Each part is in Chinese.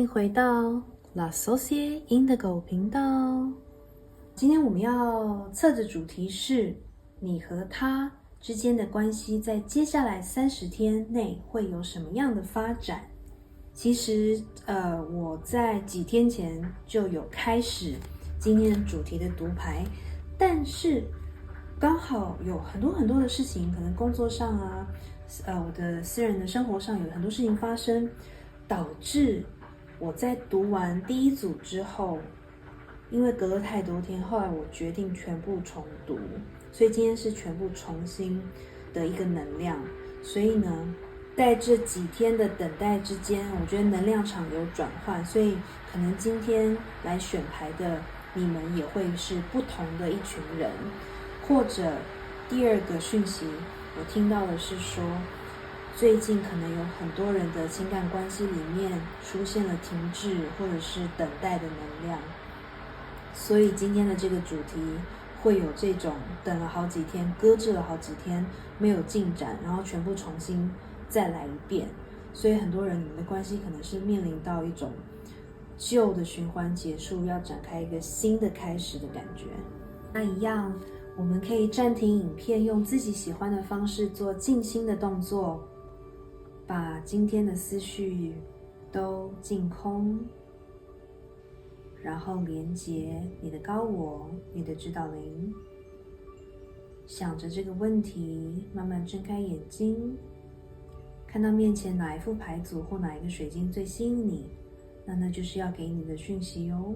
迎回到 La Société Indigo 频道。今天我们要测的主题是你和他之间的关系在接下来30天内会有什么样的发展。其实我在几天前就有开始今天的主题的读牌，但是刚好有很多的事情，可能工作上啊，我的私人的生活上有很多事情发生，导致我在读完第一组之后，因为隔了太多天，后来我决定全部重读，所以今天是全部重新的一个能量。所以呢，在这几天的等待之间，我觉得能量场有转换，所以可能今天来选牌的你们也会是不同的一群人。或者第二个讯息我听到的是说，最近可能有很多人的情感关系里面出现了停滞或者是等待的能量，所以今天的这个主题会有这种等了好几天，搁置了好几天没有进展，然后全部重新再来一遍。所以很多人你们的关系可能是面临到一种旧的循环结束，要展开一个新的开始的感觉。那一样我们可以暂停影片，用自己喜欢的方式做静心的动作，把今天的思绪都净空，然后连接你的高我，你的指导灵，想着这个问题，慢慢睁开眼睛，看到面前哪一副牌组或哪一个水晶最吸引你，那就是要给你的讯息哦。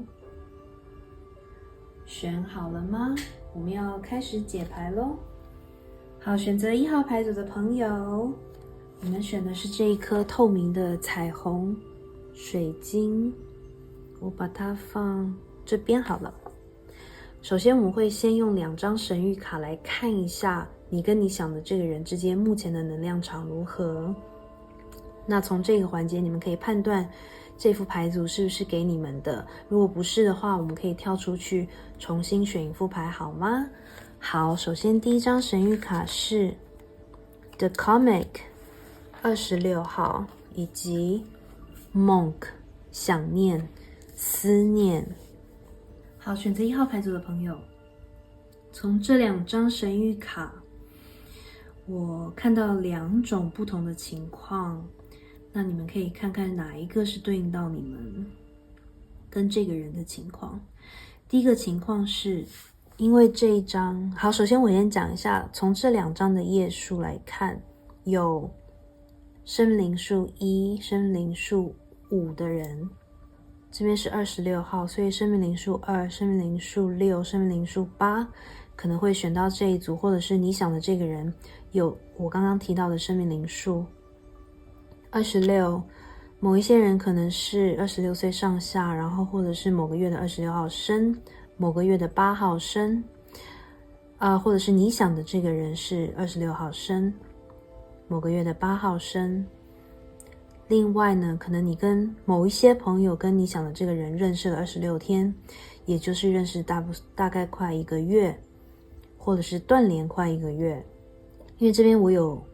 选好了吗？我们要开始解牌咯。好，选择1号牌组的朋友，你们选的是这一颗透明的彩虹水晶，我把它放这边好了。首先我们会先用2张神谕卡来看一下你跟你想的这个人之间目前的能量场如何。那从这个环节你们可以判断这副牌组是不是给你们的，如果不是的话，我们可以跳出去重新选一副牌好吗？好，首先第一张神谕卡是 The Comic 26号以及 Monk 想念思念。好，选择1号牌组的朋友，从这2张神谕卡我看到2种不同的情况，那你们可以看看哪一个是对应到你们跟这个人的情况。第一个情况是因为这一张，好，首先我先讲一下，从这2张的页数来看，有生命灵数1、生命灵数5的人，这边是26号，所以生命灵数2、生命灵数6、生命灵数8可能会选到这一组，或者是你想的这个人有我刚刚提到的生命灵数26，某一些人可能是26岁上下，然后或者是某个月的26号生，某个月的8号生，或者是你想的这个人是26号生，某个月的8号生。另外呢，可能你跟某一些朋友跟你想的这个人认识了26天，也就是认识大概快1个月，或者是断联快1个月。因为这边我有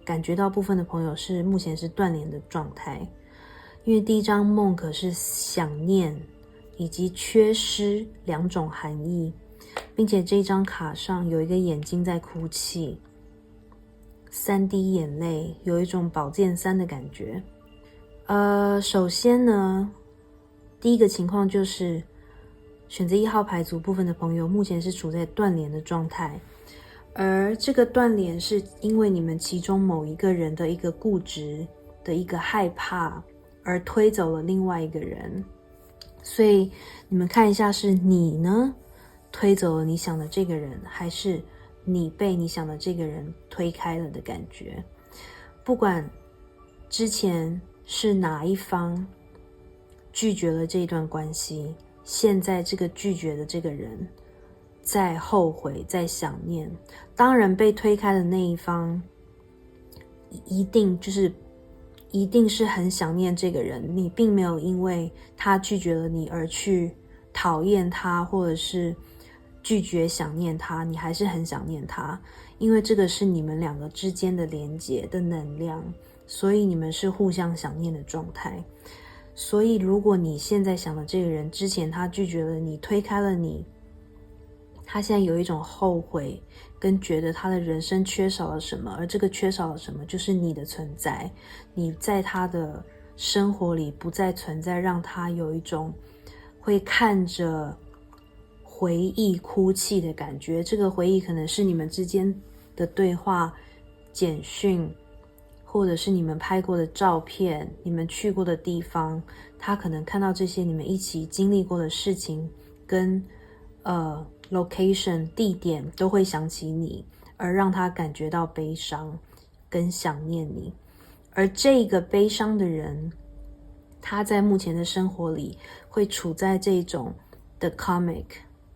感觉到部分的朋友是目前是断联的状态，因为第一张梦可是想念以及缺失2种含义，并且这一张卡上有一个眼睛在哭泣，3滴眼泪，有一种宝剑3的感觉。首先呢，第一个情况就是选择1号牌组部分的朋友目前是处在断联的状态，而这个断联是因为你们其中某一个人的一个固执的一个害怕而推走了另外一个人，所以你们看一下，是你呢推走了你想的这个人，还是你被你想的这个人推开了的感觉。不管之前是哪一方拒绝了这一段关系，现在这个拒绝的这个人在后悔，在想念。当然被推开的那一方一定是很想念这个人，你并没有因为他拒绝了你而去讨厌他，或者是拒绝想念他，你还是很想念他，因为这个是你们2个之间的连结的能量，所以你们是互相想念的状态。所以如果你现在想的这个人之前他拒绝了你，推开了你，他现在有一种后悔跟觉得他的人生缺少了什么，而这个缺少了什么就是你的存在，你在他的生活里不再存在，让他有一种会看着回忆哭泣的感觉。这个回忆可能是你们之间的对话、简讯，或者是你们拍过的照片，你们去过的地方，他可能看到这些你们一起经历过的事情跟location 地点都会想起你，而让他感觉到悲伤跟想念你。而这个悲伤的人，他在目前的生活里会处在这种的 comic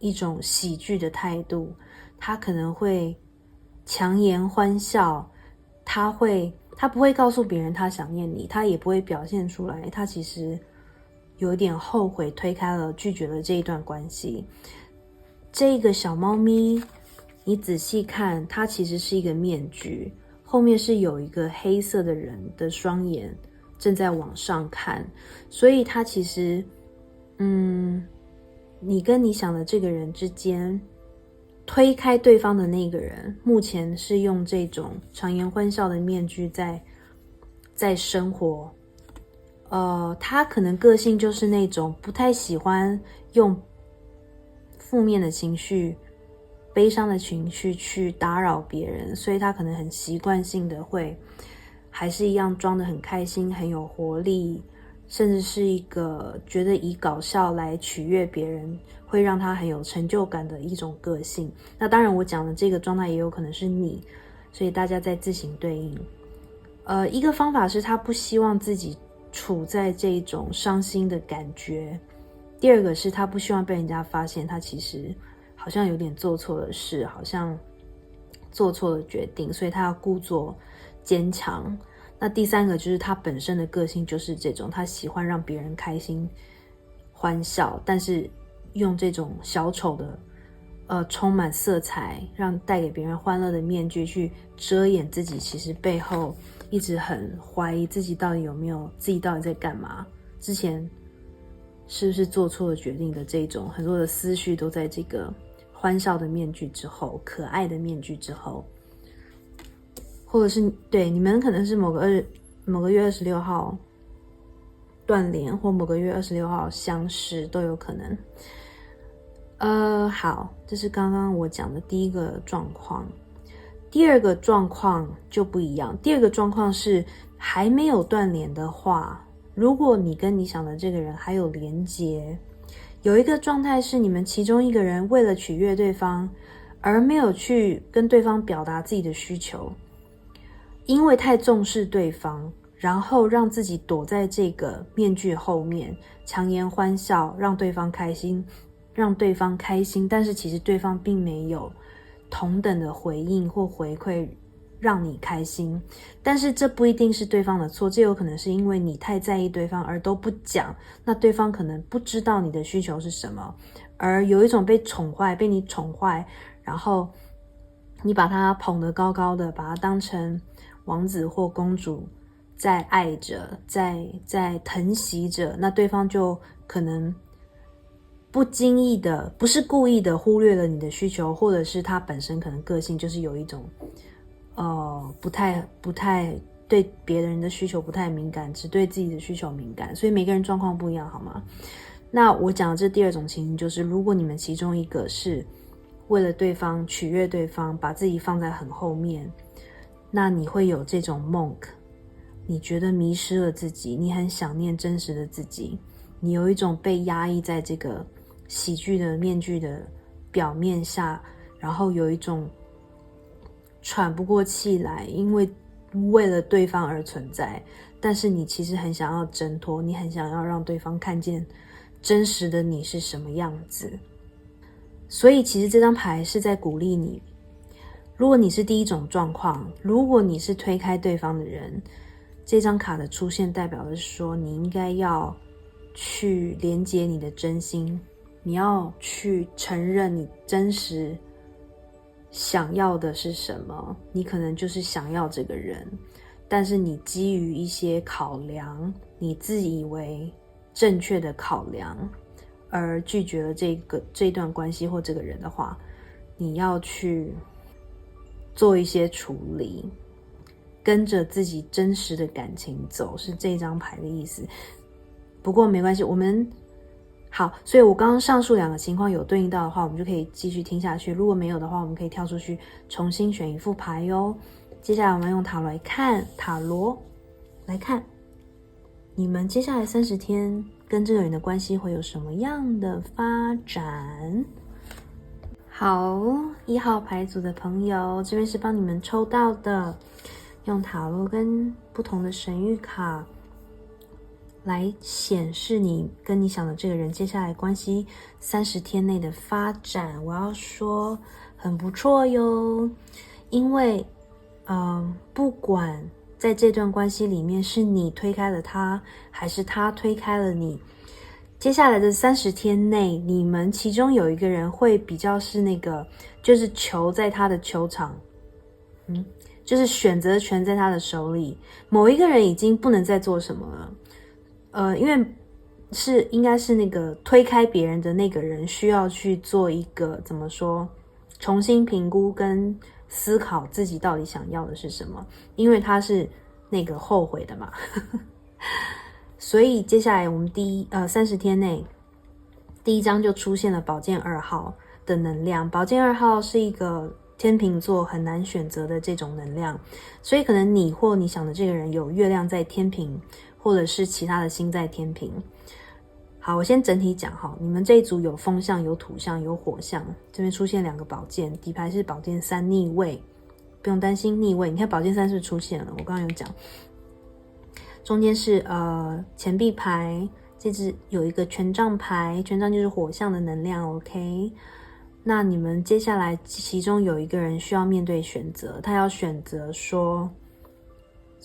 一种喜剧的态度，他可能会强颜欢笑，他不会告诉别人他想念你，他也不会表现出来他其实有一点后悔推开了拒绝了这一段关系。这个小猫咪你仔细看，它其实是一个面具，后面是有一个黑色的人的双眼正在往上看，所以它其实你跟你想的这个人之间，推开对方的那个人目前是用这种强颜欢笑的面具在生活。他可能个性就是那种不太喜欢用负面的情绪、悲伤的情绪去打扰别人，所以他可能很习惯性的会还是一样装得很开心、很有活力，甚至是一个觉得以搞笑来取悦别人会让他很有成就感的一种个性。那当然我讲的这个状态也有可能是你，所以大家再自行对应。一个方法是他不希望自己处在这种伤心的感觉，第二个是他不希望被人家发现他其实好像有点做错了事，好像做错了决定，所以他要故作坚强。那第三个就是他本身的个性就是这种，他喜欢让别人开心欢笑，但是用这种小丑的充满色彩让带给别人欢乐的面具去遮掩自己其实背后一直很怀疑自己到底有没有，自己到底在干嘛，之前是不是做错了决定的这种很多的思绪都在这个欢笑的面具之后，可爱的面具之后。或者是对你们可能是某个月26号断联，或某个月26号相识都有可能。好，这是刚刚我讲的第一个状况。第二个状况就不一样，第二个状况是还没有断联的话，如果你跟你想的这个人还有连结，有一个状态是你们其中一个人为了取悦对方而没有去跟对方表达自己的需求，因为太重视对方，然后让自己躲在这个面具后面，强颜欢笑，让对方开心，但是其实对方并没有同等的回应或回馈让你开心。但是这不一定是对方的错，这有可能是因为你太在意对方而都不讲，那对方可能不知道你的需求是什么，而有一种被你宠坏，然后你把他捧得高高的，把他当成王子或公主在爱着，在疼惜着，那对方就可能不经意的，不是故意的忽略了你的需求，或者是他本身可能个性就是有一种不太对别人的需求不太敏感，只对自己的需求敏感，所以每个人状况不一样，好吗？那我讲的这第二种情形就是，如果你们其中一个是为了对方取悦对方，把自己放在很后面，那你会有这种monk，你觉得迷失了自己，你很想念真实的自己，你有一种被压抑在这个喜剧的面具的表面下，然后有一种喘不过气来，因为了对方而存在，但是你其实很想要挣脱，你很想要让对方看见真实的你是什么样子。所以其实这张牌是在鼓励你，如果你是第一种状况，如果你是推开对方的人，这张卡的出现代表的是说，你应该要去连接你的真心，你要去承认你真实想要的是什么。你可能就是想要这个人，但是你基于一些考量，你自以为正确的考量而拒绝了这段关系或这个人的话，你要去做一些处理，跟着自己真实的感情走，是这张牌的意思。不过没关系，我们好，所以我刚刚上述2个情况有对应到的话，我们就可以继续听下去。如果没有的话，我们可以跳出去重新选一副牌哟。接下来我们用塔罗来看你们接下来30天跟这个人的关系会有什么样的发展。好，1号牌组的朋友，这边是帮你们抽到的，用塔罗跟不同的神谕卡来显示你跟你想的这个人接下来关系30天内的发展。我要说很不错哟，因为不管在这段关系里面是你推开了他，还是他推开了你，接下来的30天内，你们其中有一个人会比较是那个，就是球在他的球场，就是选择权在他的手里，某一个人已经不能再做什么了，因为应该是那个推开别人的那个人需要去做一个怎么说，重新评估跟思考自己到底想要的是什么，因为他是那个后悔的嘛。所以接下来我们30天内第一张就出现了宝剑2号的能量。宝剑2号是一个天秤座很难选择的这种能量，所以可能你或你想的这个人有月亮在天秤，或者是其他的星在天秤。好，我先整体讲哈，你们这一组有风象、有土象、有火象，这边出现2个宝剑，底牌是宝剑3逆位，不用担心逆位。你看宝剑3是不是出现了？我刚刚有讲。中间是钱币牌，这只有一个权杖牌，权杖就是火象的能量 ，OK。那你们接下来其中有一个人需要面对选择，他要选择说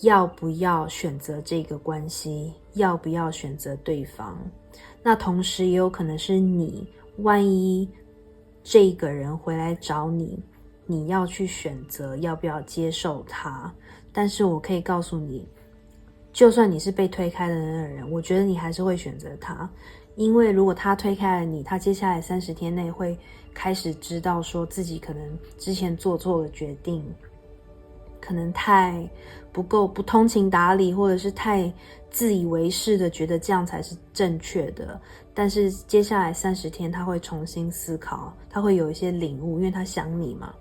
要不要选择这个关系，要不要选择对方。那同时也有可能是你，万一这个人回来找你，你要去选择要不要接受他。但是我可以告诉你，就算你是被推开的那个人，我觉得你还是会选择他，因为如果他推开了你，他接下来30天内会开始知道说自己可能之前做错了决定，可能太不通情达理，或者是太自以为是的觉得这样才是正确的。但是接下来30天他会重新思考，他会有一些领悟，因为他想你嘛，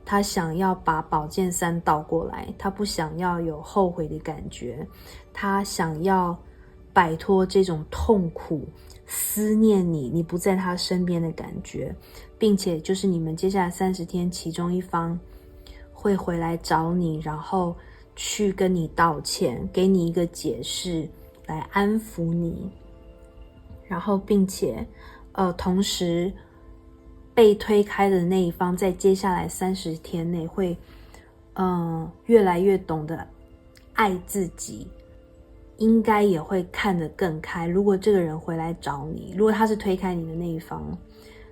他想要把宝剑3倒过来，他不想要有后悔的感觉，他想要摆脱这种痛苦思念你不在他身边的感觉，并且就是你们接下来30天其中一方会回来找你，然后去跟你道歉，给你一个解释来安抚你，然后并且同时被推开的那一方在接下来30天内会越来越懂得爱自己，应该也会看得更开。如果这个人回来找你，如果他是推开你的那一方，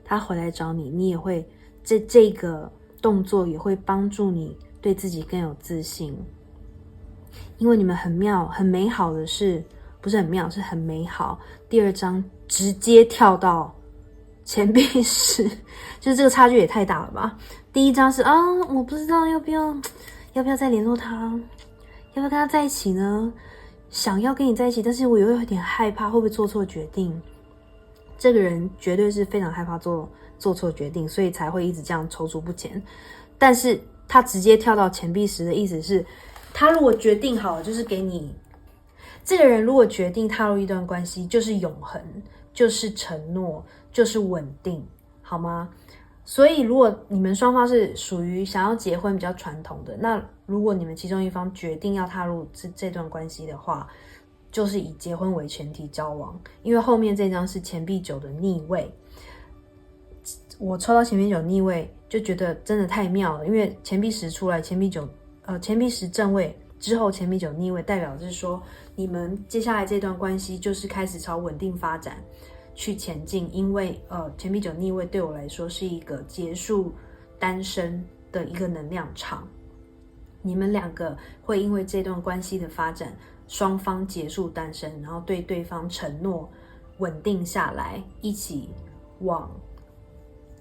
他回来找你，你也会这个动作也会帮助你对自己更有自信。因为你们很美好的是，不是很妙，是很美好。第2章直接跳到钱币10，就是这个差距也太大了吧。第1章是我不知道要不要再联络他，要不要跟他在一起呢？想要跟你在一起，但是我又有点害怕会不会做错决定。这个人绝对是非常害怕做错决定，所以才会一直这样踌躇不前。但是他直接跳到钱币10的意思是，他如果决定好了，就是给你这个人如果决定踏入一段关系，就是永恒，就是承诺，就是稳定，好吗？所以如果你们双方是属于想要结婚比较传统的，那如果你们其中一方决定要踏入这段关系的话，就是以结婚为前提交往。因为后面这张是钱币9的逆位，我抽到钱币9逆位就觉得真的太妙了，因为钱币10出来，钱币10正位之后钱币9逆位，代表就是说你们接下来这段关系就是开始朝稳定发展去前进。因为钱币9逆位对我来说是一个结束单身的一个能量场，你们2个会因为这段关系的发展双方结束单身，然后对对方承诺稳定下来，一起往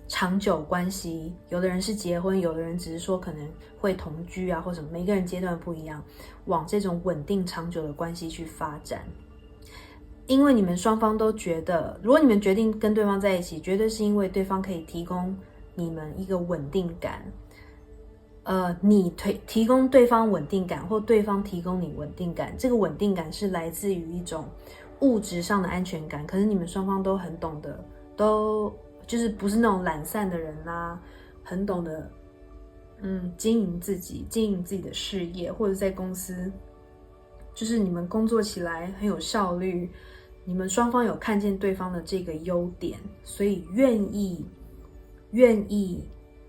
长久关系，有的人是结婚，有的人只是说可能会同居啊或什么，每个人阶段不一样，往这种稳定长久的关系去发展。因为你们双方都觉得，如果你们决定跟对方在一起，绝对是因为对方可以提供你们一个稳定感，你提供对方稳定感，或对方提供你稳定感，这个稳定感是来自于一种物质上的安全感，可是你们双方都很懂得，都就是不是那种懒散的人啦，很懂得经营自己的事业，或者在公司就是你们工作起来很有效率，你们双方有看见对方的这个优点，所以愿意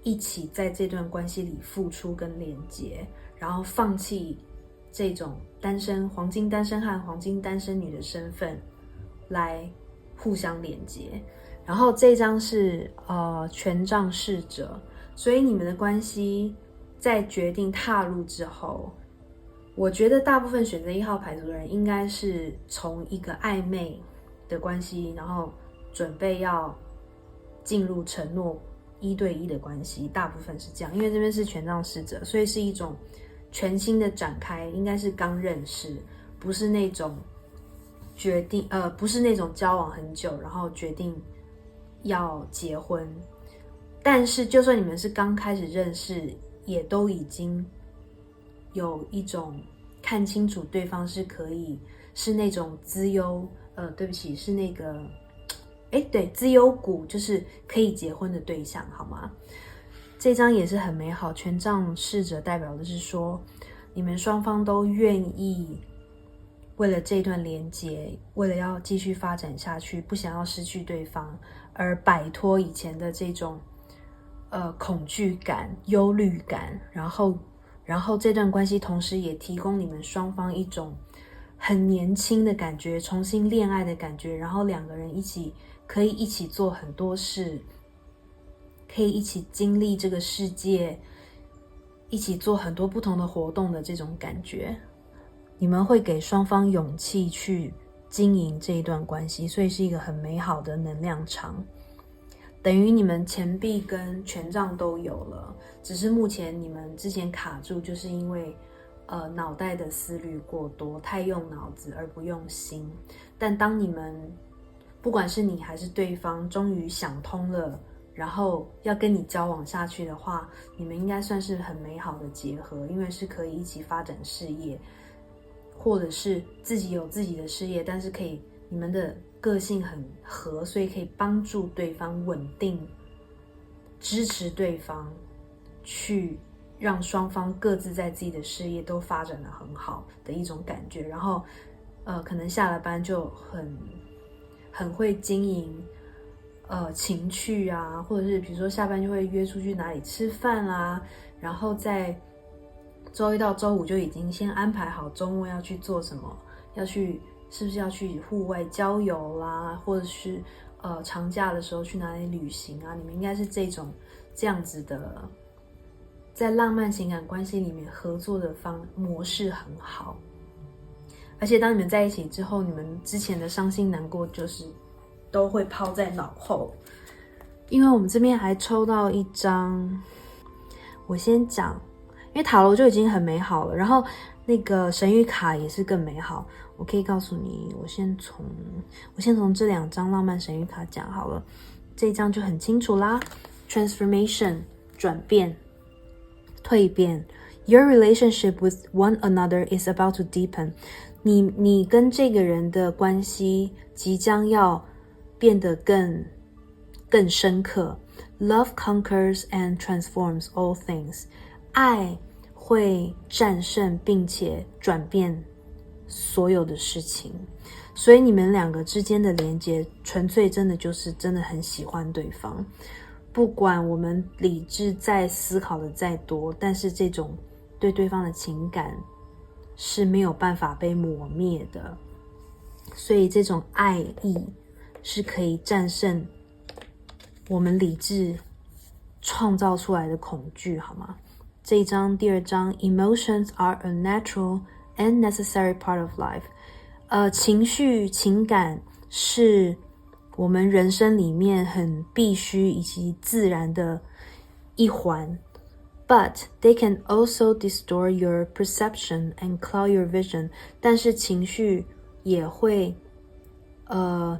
一起在这段关系里付出跟连接，然后放弃这种黄金单身汉、黄金单身女的身份来互相连接。然后这张是权杖侍者，所以你们的关系在决定踏入之后，我觉得大部分选择1号牌组的人应该是从一个暧昧的关系，然后准备要进入承诺1对1的关系，大部分是这样。因为这边是权杖侍者，所以是一种全新的展开，应该是刚认识，不是那种不是那种交往很久然后决定要结婚。但是就算你们是刚开始认识，也都已经有一种看清楚对方是可以是那种资优是那个对，资优股，就是可以结婚的对象，好吗？这张也是很美好，权杖侍者代表的是说，你们双方都愿意为了这段连结，为了要继续发展下去，不想要失去对方，而摆脱以前的这种恐惧感、忧虑感，然后这段关系同时也提供你们双方一种很年轻的感觉，重新恋爱的感觉，然后两个人可以一起做很多事，可以一起经历这个世界，一起做很多不同的活动的这种感觉。你们会给双方勇气去经营这一段关系，所以是一个很美好的能量场。等于你们钱币跟权杖都有了，只是目前你们之前卡住，就是因为脑袋的思虑过多，太用脑子而不用心。但当你们不管是你还是对方终于想通了，然后要跟你交往下去的话，你们应该算是很美好的结合，因为是可以一起发展事业，或者是自己有自己的事业，但是你们的个性很合，所以可以帮助对方稳定，支持对方，去让双方各自在自己的事业都发展得很好的一种感觉。然后可能下了班就很会经营情趣啊，或者是比如说下班就会约出去哪里吃饭啦，然后在周一到周五就已经先安排好周末要去做什么，是不是要去户外郊游啦，或者是长假的时候去哪里旅行啊？你们应该是这样子的，在浪漫情感关系里面合作的模式很好。而且当你们在一起之后，你们之前的伤心难过就是都会抛在脑后。因为我们这边还抽到一张，我先讲，因为塔罗就已经很美好了，然后那个神谕卡也是更美好。我可以告诉你，我先从这2张浪漫神谕卡讲好了。这一张就很清楚啦 ，transformation 转变、蜕变。Your relationship with one another is about to deepen. 你跟这个人的关系即将要变得更深刻。Love conquers and transforms all things. 爱会战胜并且转变所有的事情，所以你们两个之间的连接纯粹真的很喜欢对方。不管我们理智再思考的再多，但是这种对对方的情感是没有办法被抹灭的，所以这种爱意是可以战胜我们理智创造出来的恐惧，好吗？这一张第2张 Emotions are a natural and necessary part of life. 情绪、情感是我们人生里面很必须以及自然的一环。But they can also distort your perception and cloud your vision. 但是情绪也会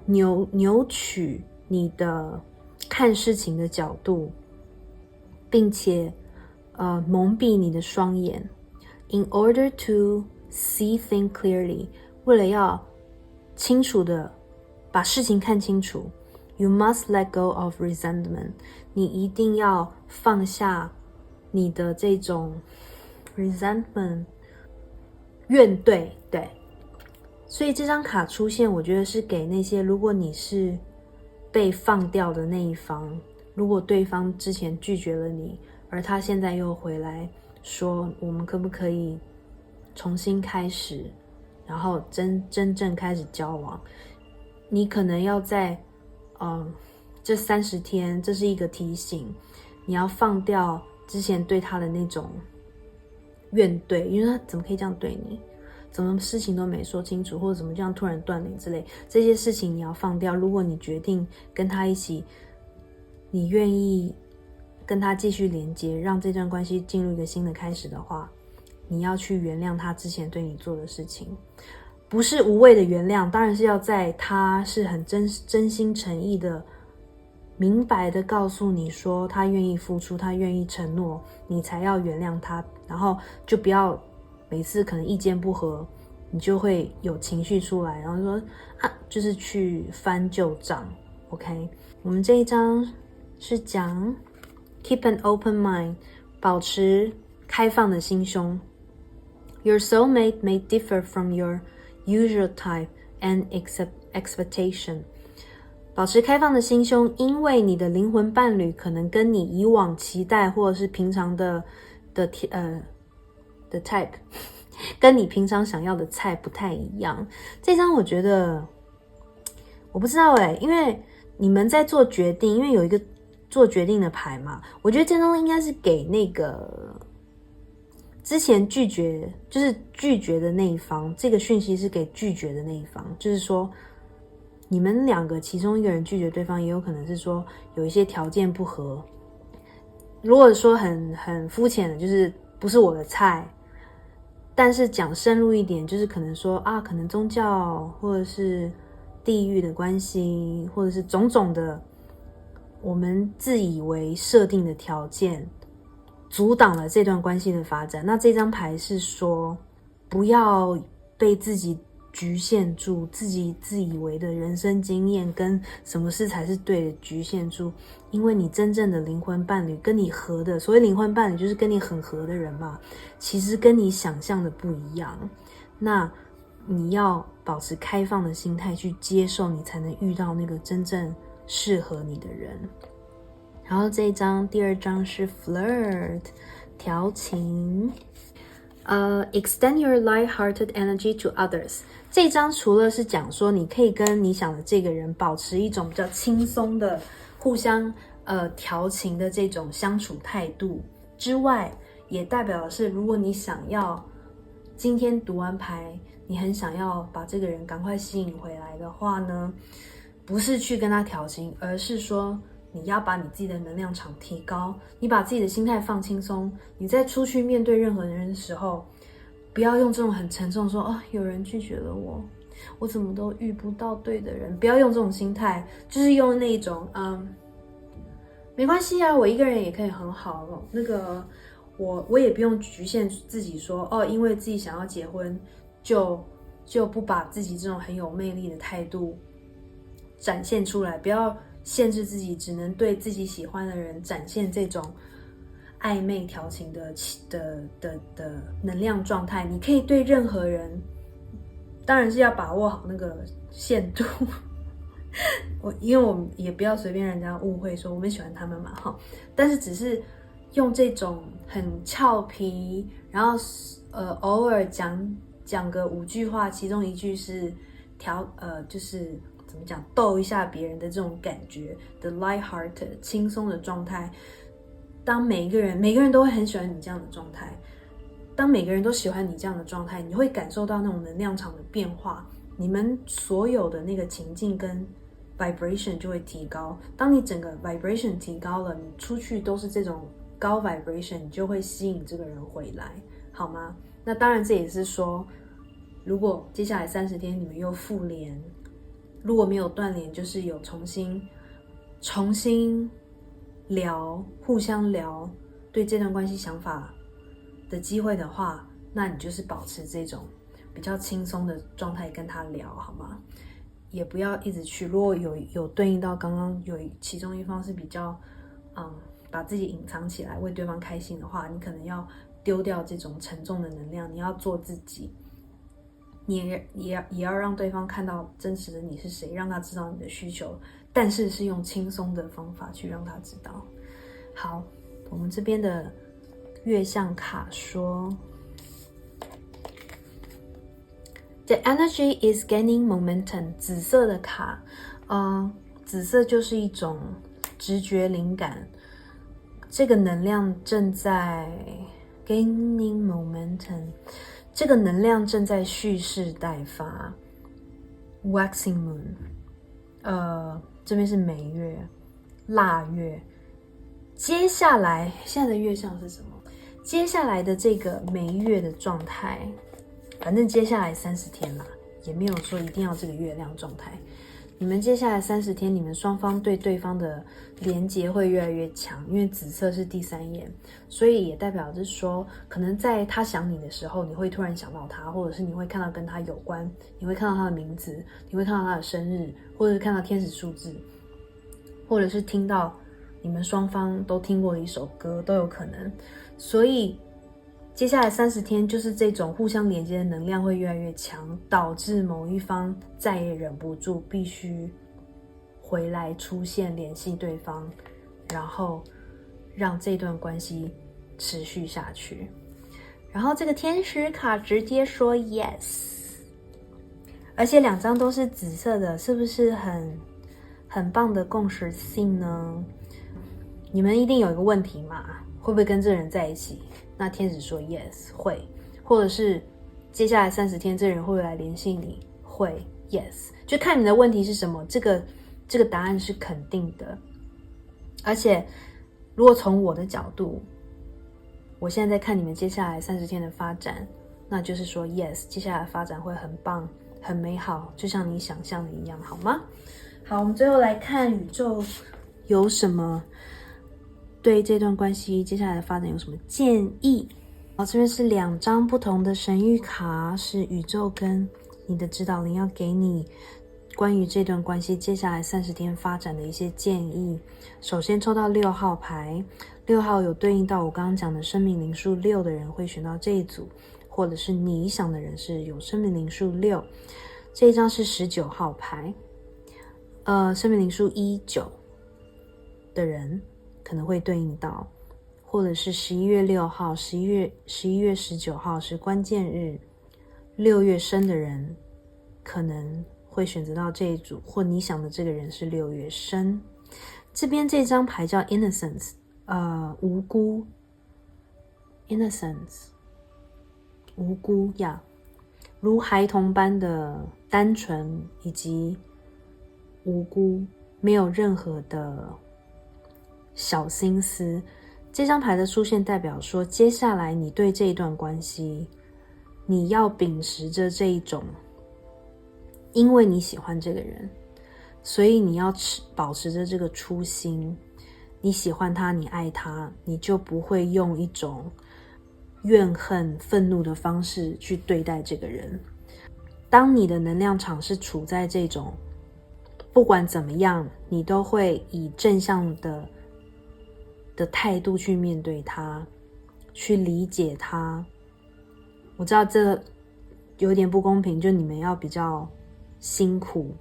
扭曲你的看事情的角度，并且蒙蔽你的双眼。In order to see things clearly, 为了要清楚的把事情看清楚 You must let go of resentment. 你一定要放下你的这种 resentment 怨怼，对。所以这张卡出现，我觉得是给那些如果你是被放掉的那一方，如果对方之前拒绝了你，而他现在又回来说我们可不可以重新开始，然后真正开始交往，你可能要在这30天，这是一个提醒，你要放掉之前对他的那种怨怼，因为他怎么可以这样对你，怎么事情都没说清楚，或者怎么这样突然断联之类，这些事情你要放掉。如果你决定跟他一起，你愿意跟他继续连接，让这段关系进入一个新的开始的话，你要去原谅他之前对你做的事情，不是无谓的原谅，当然是要在他是很真心诚意的明白的告诉你说他愿意付出，他愿意承诺，你才要原谅他。然后就不要每次可能意见不合，你就会有情绪出来，然后说就是去翻旧账。 OK， 我们这一章是讲 Keep an open mind， 保持开放的心胸。 Your soulmate may differ from your usual type and expectation。 保持开放的心胸，因为你的灵魂伴侣可能跟你以往期待或者是平常的 type 跟你平常想要的菜不太一样。这张我觉得我不知道因为你们在做决定，因为有一个做决定的牌嘛，我觉得这张应该是给那个之前拒绝，就是拒绝的那一方，这个讯息是给拒绝的那一方，就是说你们两个其中一个人拒绝对方，也有可能是说有一些条件不合。如果说很肤浅的，就是不是我的菜，但是讲深入一点，就是可能说可能宗教或者是地域的关系，或者是种种的我们自以为设定的条件阻挡了这段关系的发展。那这张牌是说不要被自己局限住，自己自以为的人生经验跟什么事才是对的局限住，因为你真正的灵魂伴侣跟你合的，所谓灵魂伴侣就是跟你很合的人嘛，其实跟你想象的不一样。那你要保持开放的心态去接受，你才能遇到那个真正适合你的人。然后这一张第二张是 flirt 调情extend your light-hearted energy to others。 这一张除了是讲说你可以跟你想的这个人保持一种比较轻松的互相调情的这种相处态度之外，也代表的是如果你想要今天读完牌，你很想要把这个人赶快吸引回来的话呢，不是去跟他调情，而是说你要把你自己的能量场提高，你把自己的心态放轻松，你在出去面对任何人的时候，不要用这种很沉重说有人拒绝了我怎么都遇不到对的人，不要用这种心态，就是用那种没关系我一个人也可以很好那个我也不用局限自己说因为自己想要结婚就不把自己这种很有魅力的态度展现出来，不要限制自己只能对自己喜欢的人展现这种暧昧调情的能量状态。你可以对任何人，当然是要把握好那个限度因为我们也不要随便让人家误会说我们喜欢他们嘛但是只是用这种很俏皮，然后偶尔讲个5句话，其中一句是就是怎么讲逗一下别人的这种感觉的 light-hearted 轻松的状态。当每一个人都会很喜欢你这样的状态，当每个人都喜欢你这样的状态，你会感受到那种能量场的变化，你们所有的那个情境跟 vibration 就会提高。当你整个 vibration 提高了，你出去都是这种高 vibration， 你就会吸引这个人回来，好吗？那当然这也是说，如果接下来30天你们又复联，如果没有断联，就是有重新聊，互相聊对这段关系想法的机会的话，那你就是保持这种比较轻松的状态跟他聊，好吗？也不要一直去，如果有对应到刚刚有其中一方是比较把自己隐藏起来为对方开心的话，你可能要丢掉这种沉重的能量，你要做自己，你也要让对方看到真实的你是谁，让他知道你的需求，但是是用轻松的方法去让他知道。好，我们这边的月相卡说 The energy is gaining momentum， 紫色的卡，紫色就是一种直觉灵感，这个能量正在 gaining momentum， 这个能量正在蓄势待发。 waxing moon， 这边是每月、腊月，接下来现在的月相是什么？接下来的这个每月的状态，反正接下来30天啦，也没有说一定要这个月亮状态。你们接下来30天，你们双方对对方的连结会越来越强，因为紫色是第3眼，所以也代表着说，可能在他想你的时候，你会突然想到他，或者是你会看到跟他有关，你会看到他的名字，你会看到他的生日，或者是看到天使数字，或者是听到你们双方都听过的一首歌，都有可能。所以接下来30天就是这种互相连接的能量会越来越强，导致某一方再也忍不住必须回来出现联系对方，然后让这段关系持续下去。然后这个天使卡直接说 yes， 而且2张都是紫色的，是不是很棒的共识性呢？你们一定有一个问题嘛，会不会跟这个人在一起？那天使说 yes， 会。或者是接下来30天这个人会不会来联系你？会 yes， 就看你的问题是什么，这个答案是肯定的。而且如果从我的角度，我现在在看你们接下来30天的发展，那就是说 yes， 接下来的发展会很棒很美好，就像你想象的一样，好吗？好，我们最后来看宇宙有什么对这段关系接下来的发展有什么建议。好，这边是2张不同的神谕卡，是宇宙跟你的指导灵要给你关于这段关系接下来30天发展的一些建议。首先抽到6号牌，6号有对应到我刚刚讲的生命灵数6的人会选到这一组，或者是你想的人是有生命灵数6。这一张是19号牌，生命灵数19的人可能会对应到，或者是11月6号、11月19号是关键日，6月生的人可能会选择到这一组，或你想的这个人是6月生。这边这张牌叫 innocence， 无辜 innocence， 无辜呀，如孩童般的单纯以及无辜，没有任何的小心思。这张牌的出现代表说，接下来你对这一段关系，你要秉持着这一种，因为你喜欢这个人，所以你要保持着这个初心，你喜欢他，你爱他，你就不会用一种怨恨愤怒的方式去对待这个人。当你的能量场是处在这种不管怎么样你都会以正向的态度去面对他，去理解他。我知道这有点不公平，就你们要比较辛苦。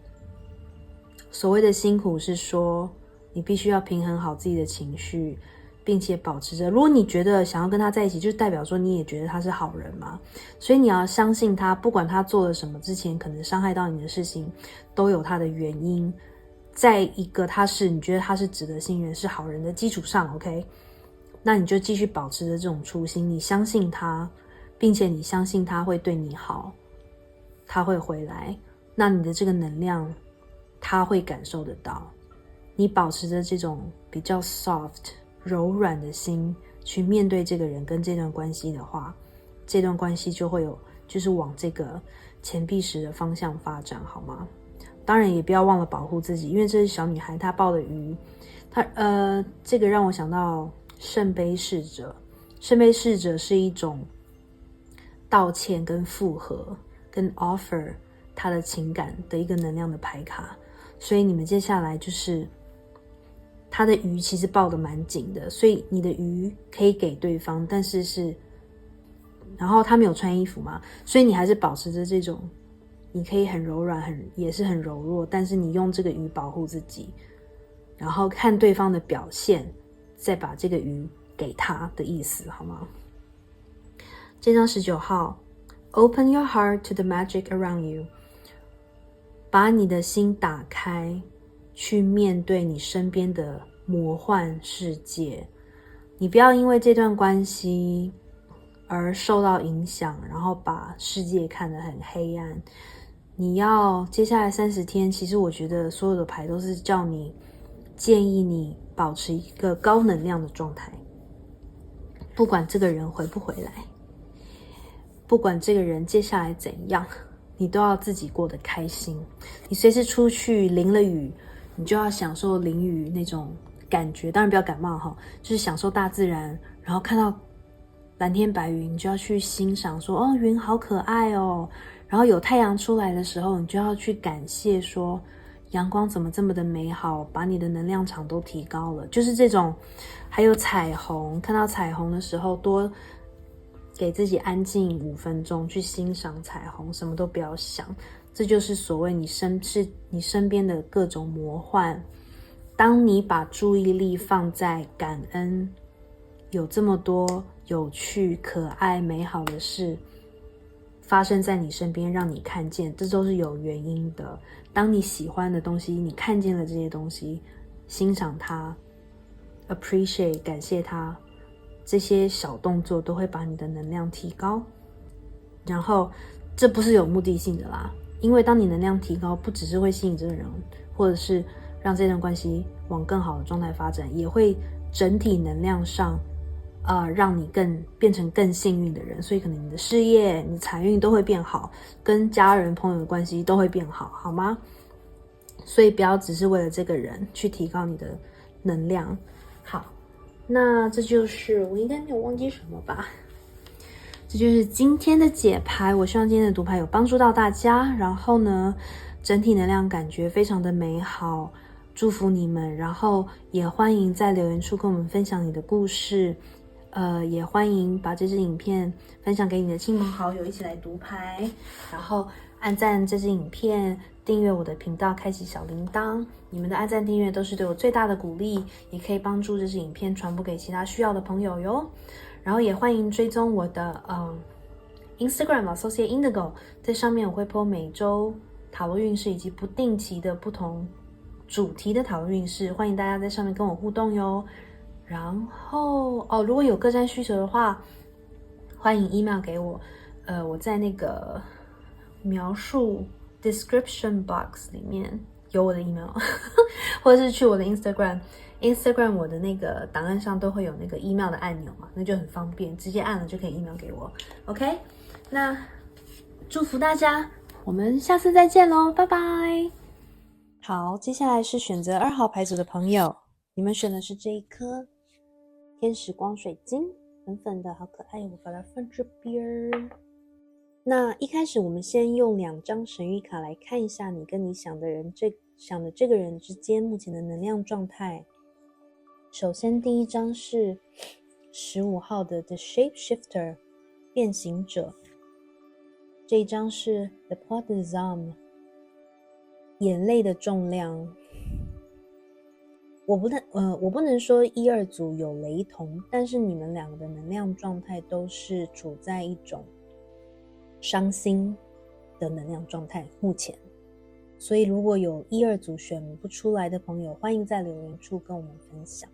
所谓的辛苦是说，你必须要平衡好自己的情绪，并且保持着，如果你觉得想要跟他在一起，就代表说你也觉得他是好人嘛，所以你要相信他，不管他做了什么之前可能伤害到你的事情，都有他的原因。在一个你觉得他是值得信任是好人的基础上 OK， 那你就继续保持着这种初心，你相信他，并且你相信他会对你好，他会回来，那你的这个能量他会感受得到。你保持着这种比较 soft 柔软的心去面对这个人跟这段关系的话，这段关系就会就是往这个钱币石的方向发展，好吗？当然也不要忘了保护自己，因为这是小女孩她抱的鱼，这个让我想到圣杯侍者。圣杯侍者是一种道歉跟复合跟 offer 他的情感的一个能量的牌卡，所以你们接下来就是他的鱼其实抱得蛮紧的，所以你的鱼可以给对方，但是然后他没有穿衣服嘛，所以你还是保持着这种你可以很柔软也是很柔弱，但是你用这个鱼保护自己，然后看对方的表现再把这个鱼给他的意思，好吗？这张19号 Open your heart to the magic around you， 把你的心打开去面对你身边的魔幻世界。你不要因为这段关系而受到影响，然后把世界看得很黑暗。你要接下来30天，其实我觉得所有的牌都是建议你保持一个高能量的状态，不管这个人回不回来，不管这个人接下来怎样，你都要自己过得开心。你随时出去淋了雨，你就要享受淋雨那种感觉，当然不要感冒哈，就是享受大自然，然后看到蓝天白云，你就要去欣赏说哦，云好可爱哦，然后有太阳出来的时候，你就要去感谢说阳光怎么这么的美好，把你的能量场都提高了，就是这种。还有彩虹，看到彩虹的时候多给自己安静5分钟去欣赏彩虹，什么都不要想，这就是所谓你身边的各种魔幻。当你把注意力放在感恩，有这么多有趣、可爱、美好的事发生在你身边，让你看见，这都是有原因的。当你喜欢的东西，你看见了这些东西，欣赏它 appreciate 感谢它，这些小动作都会把你的能量提高。然后这不是有目的性的啦，因为当你能量提高，不只是会吸引这个人，或者是让这段关系往更好的状态发展，也会整体能量上让你变成更幸运的人。所以可能你的事业、你的财运都会变好，跟家人朋友的关系都会变好，好吗？所以不要只是为了这个人去提高你的能量。好，那这就是我应该没有忘记什么吧，这就是今天的解牌。我希望今天的读牌有帮助到大家，然后呢整体能量感觉非常的美好，祝福你们。然后也欢迎在留言处跟我们分享你的故事，也欢迎把这支影片分享给你的亲朋好友一起来读牌，然后按赞这支影片，订阅我的频道，开启小铃铛。你们的按赞订阅都是对我最大的鼓励，也可以帮助这支影片传播给其他需要的朋友哟。然后也欢迎追踪我的Instagram Associate Indigo， 在上面我会 po 每周塔罗运势以及不定期的不同主题的塔罗运势，欢迎大家在上面跟我互动哟。然后如果有个占需求的话，欢迎 email 给我，我在那个描述 description box 里面有我的 email 或者是去我的 Instagram 我的那个档案上都会有那个 email 的按钮嘛，那就很方便，直接按了就可以 email 给我。 OK， 那祝福大家，我们下次再见咯，拜拜。好，接下来是选择2号牌组的朋友，你们选的是这一颗天使光水晶，粉粉的，好可爱，我把它放这边。那一开始我们先用2张神谕卡来看一下你跟你想的这个人之间目前的能量状态。首先第一张是15号的 The Shapeshifter 变形者，这一张是 The Potism 眼泪的重量。我不能说1、2组有雷同，但是你们2个的能量状态都是处在一种伤心的能量状态目前，所以如果有1、2组选不出来的朋友，欢迎在留言处跟我们分享。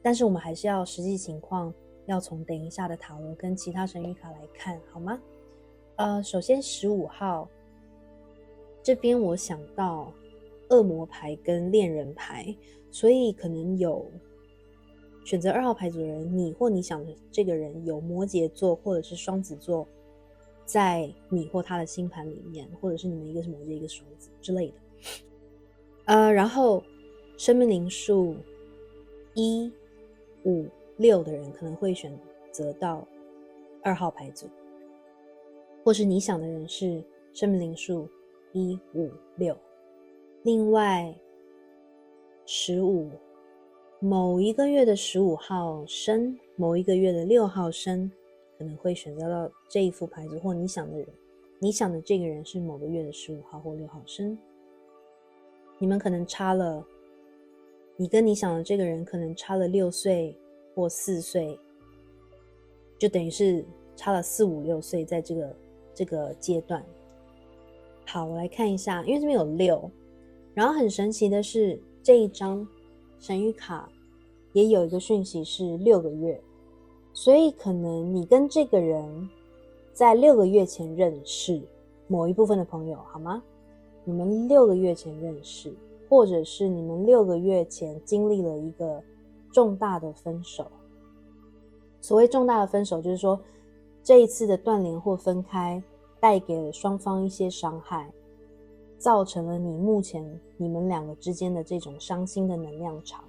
但是我们还是要实际情况要从等一下的塔罗跟其他神谕卡来看，好吗？首先15号这边我想到恶魔牌跟恋人牌，所以可能有选择2号牌组的人，你或你想的这个人有摩羯座或者是双子座在你或他的星盘里面，或者是你们一个是摩羯一个双子之类的。然后生命灵数1、5、6的人可能会选择到2号牌组，或是你想的人是生命灵数1、5、6。另外15某一个月的15号生，某一个月的6号生，可能会选择到这一副牌组，或你想的人，你想的这个人是某个月的15号或6号生。你们可能差了，你跟你想的这个人可能差了6岁或4岁，就等于是差了4、5、6岁在这个阶段。好，我来看一下，因为这边有6，然后很神奇的是这一张神谕卡也有一个讯息是6个月，所以可能你跟这个人在6个月前认识，某一部分的朋友，好吗？你们6个月前认识，或者是你们6个月前经历了一个重大的分手。所谓重大的分手，就是说这一次的断联或分开带给了双方一些伤害，造成了你目前你们两个之间的这种伤心的能量场。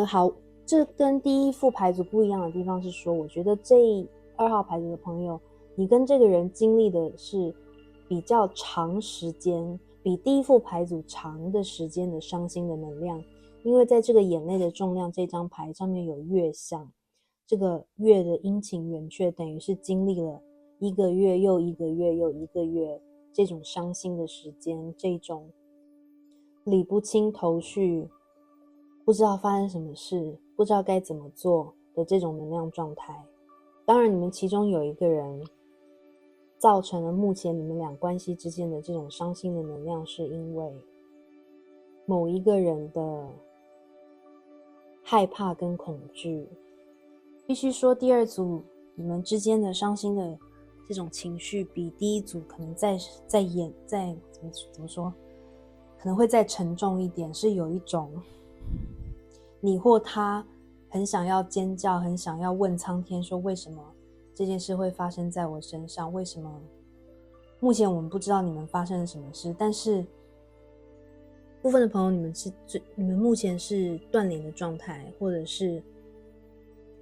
好，这跟第一副牌组不一样的地方是说，我觉得这2号牌组的朋友，你跟这个人经历的是比较长时间，比第一副牌组长的时间的伤心的能量，因为在这个眼泪的重量这张牌上面有月相，这个月的阴晴圆缺等于是经历了1个月又1个月又1个月这种伤心的时间，这种理不清头绪，不知道发生什么事，不知道该怎么做的这种能量状态。当然你们其中有一个人造成了目前你们俩关系之间的这种伤心的能量，是因为某一个人的害怕跟恐惧。必须说第二组你们之间的伤心的这种情绪比第一组可能再怎么说，可能会再沉重一点，是有一种你或他很想要尖叫，很想要问苍天说为什么这件事会发生在我身上，为什么目前我们不知道你们发生了什么事，但是部分的朋友你们目前是断联的状态，或者是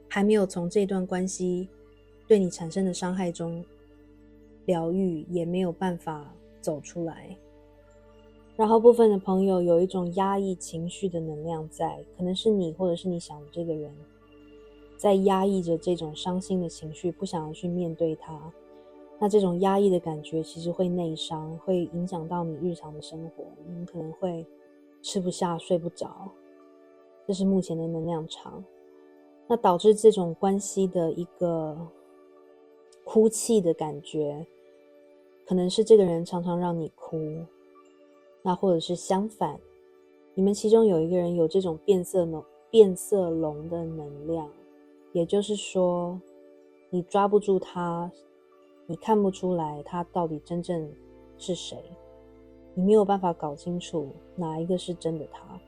还没有从这段关系对你产生的伤害中疗愈，也没有办法走出来。然后部分的朋友有一种压抑情绪的能量在，可能是你或者是你想的这个人在压抑着这种伤心的情绪，不想要去面对它。那这种压抑的感觉其实会内伤，会影响到你日常的生活，你可能会吃不下睡不着，这是目前的能量场。那导致这种关系的一个哭泣的感觉，可能是这个人常常让你哭，那或者是相反，你们其中有一个人有这种变色龙的能量，也就是说你抓不住他，你看不出来他到底真正是谁，你没有办法搞清楚哪一个是真的他，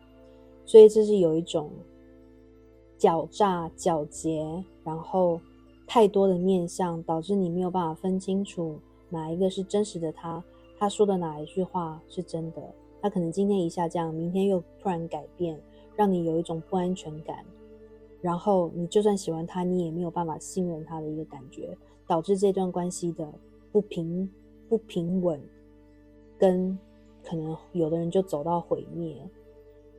所以这是有一种狡诈狡黠，然后太多的面向，导致你没有办法分清楚哪一个是真实的他，他说的哪一句话是真的，他可能今天一下这样，明天又突然改变，让你有一种不安全感，然后你就算喜欢他，你也没有办法信任他的一个感觉，导致这段关系的不平稳，跟可能有的人就走到毁灭。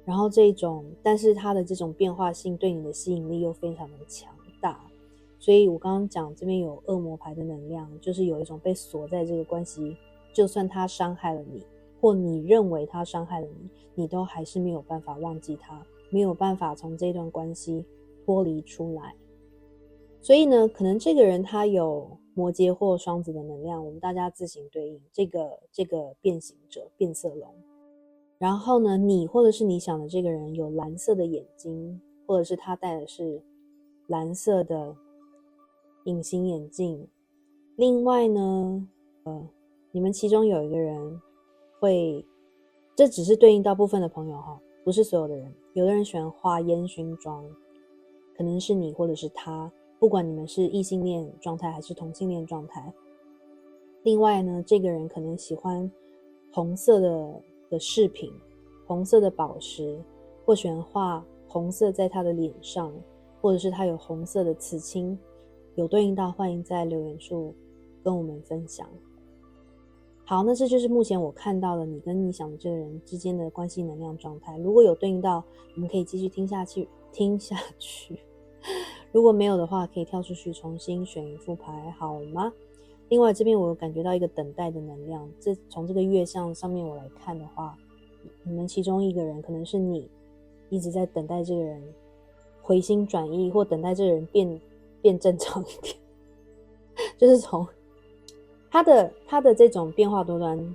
然后这种，但是它的这种变化性对你的吸引力又非常的强大，所以我刚刚讲这边有恶魔牌的能量，就是有一种被锁在这个关系，就算他伤害了你，或你认为他伤害了你，你都还是没有办法忘记他，没有办法从这段关系脱离出来。所以呢，可能这个人他有摩羯或双子的能量，我们大家自行对应这个变形者变色龙。然后呢，你或者是你想的这个人有蓝色的眼睛，或者是他戴的是蓝色的隐形眼镜。另外呢，你们其中有一个人会，这只是对应到部分的朋友哈，不是所有的人。有的人喜欢画烟熏妆，可能是你或者是他，不管你们是异性恋状态还是同性恋状态。另外呢，这个人可能喜欢红色的饰品，红色的宝石，或喜欢画红色在他的脸上，或者是他有红色的刺青。有对应到，欢迎在留言处跟我们分享。好，那这就是目前我看到的你跟你想的这个人之间的关系能量状态。如果有对应到，我们可以继续听下去。如果没有的话，可以跳出去重新选一副牌，好吗？另外这边我有感觉到一个等待的能量，从这个月相上面我来看的话，你们其中一个人可能是你一直在等待这个人回心转意，或等待这个人变正常一点，就是从他的这种变化多端，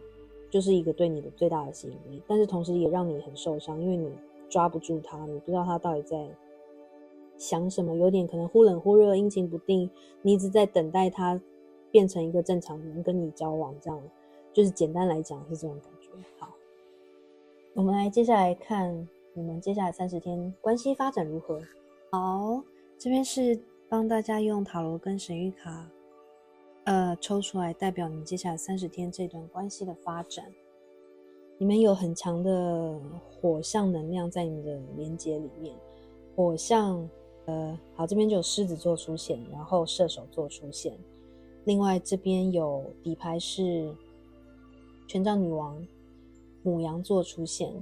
就是一个对你的最大的吸引力，但是同时也让你很受伤，因为你抓不住他，你不知道他到底在想什么，有点可能忽冷忽热，阴晴不定，你一直在等待他变成一个正常人跟你交往，这样就是简单来讲是这种感觉。好，我们来接下来看你们接下来30天关系发展如何。好，这边是帮大家用塔罗跟神谕卡抽出来代表你们接下来30天这段关系的发展。你们有很强的火象能量在你们的连结里面，火象好，这边就有狮子座出现，然后射手座出现，另外这边有底牌是权杖女王牡羊座出现，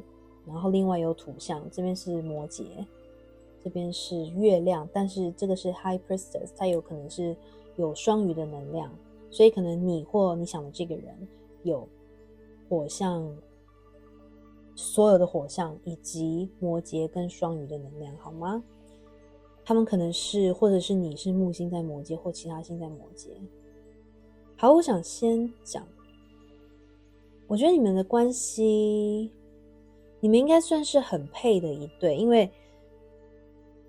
然后另外有土象，这边是摩羯，这边是月亮，但是这个是 High Priestess， 它有可能是有双鱼的能量，所以可能你或你想的这个人有火象，所有的火象以及摩羯跟双鱼的能量，好吗？他们可能是，或者是你是木星在摩羯，或其他星在摩羯。好，我想先讲，我觉得你们的关系，你们应该算是很配的一对，因为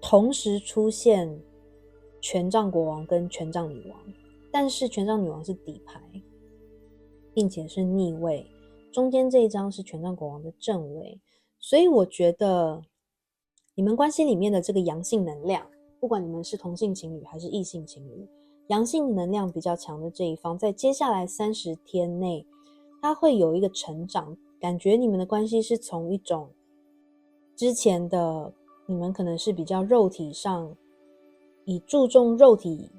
同时出现权杖国王跟权杖女王，但是权杖女王是底牌，并且是逆位，中间这一张是权杖国王的正位，所以我觉得你们关系里面的这个阳性能量，不管你们是同性情侣还是异性情侣，阳性能量比较强的这一方，在接下来30天内，他会有一个成长，感觉你们的关系是从一种之前的你们可能是比较肉体上，以注重肉体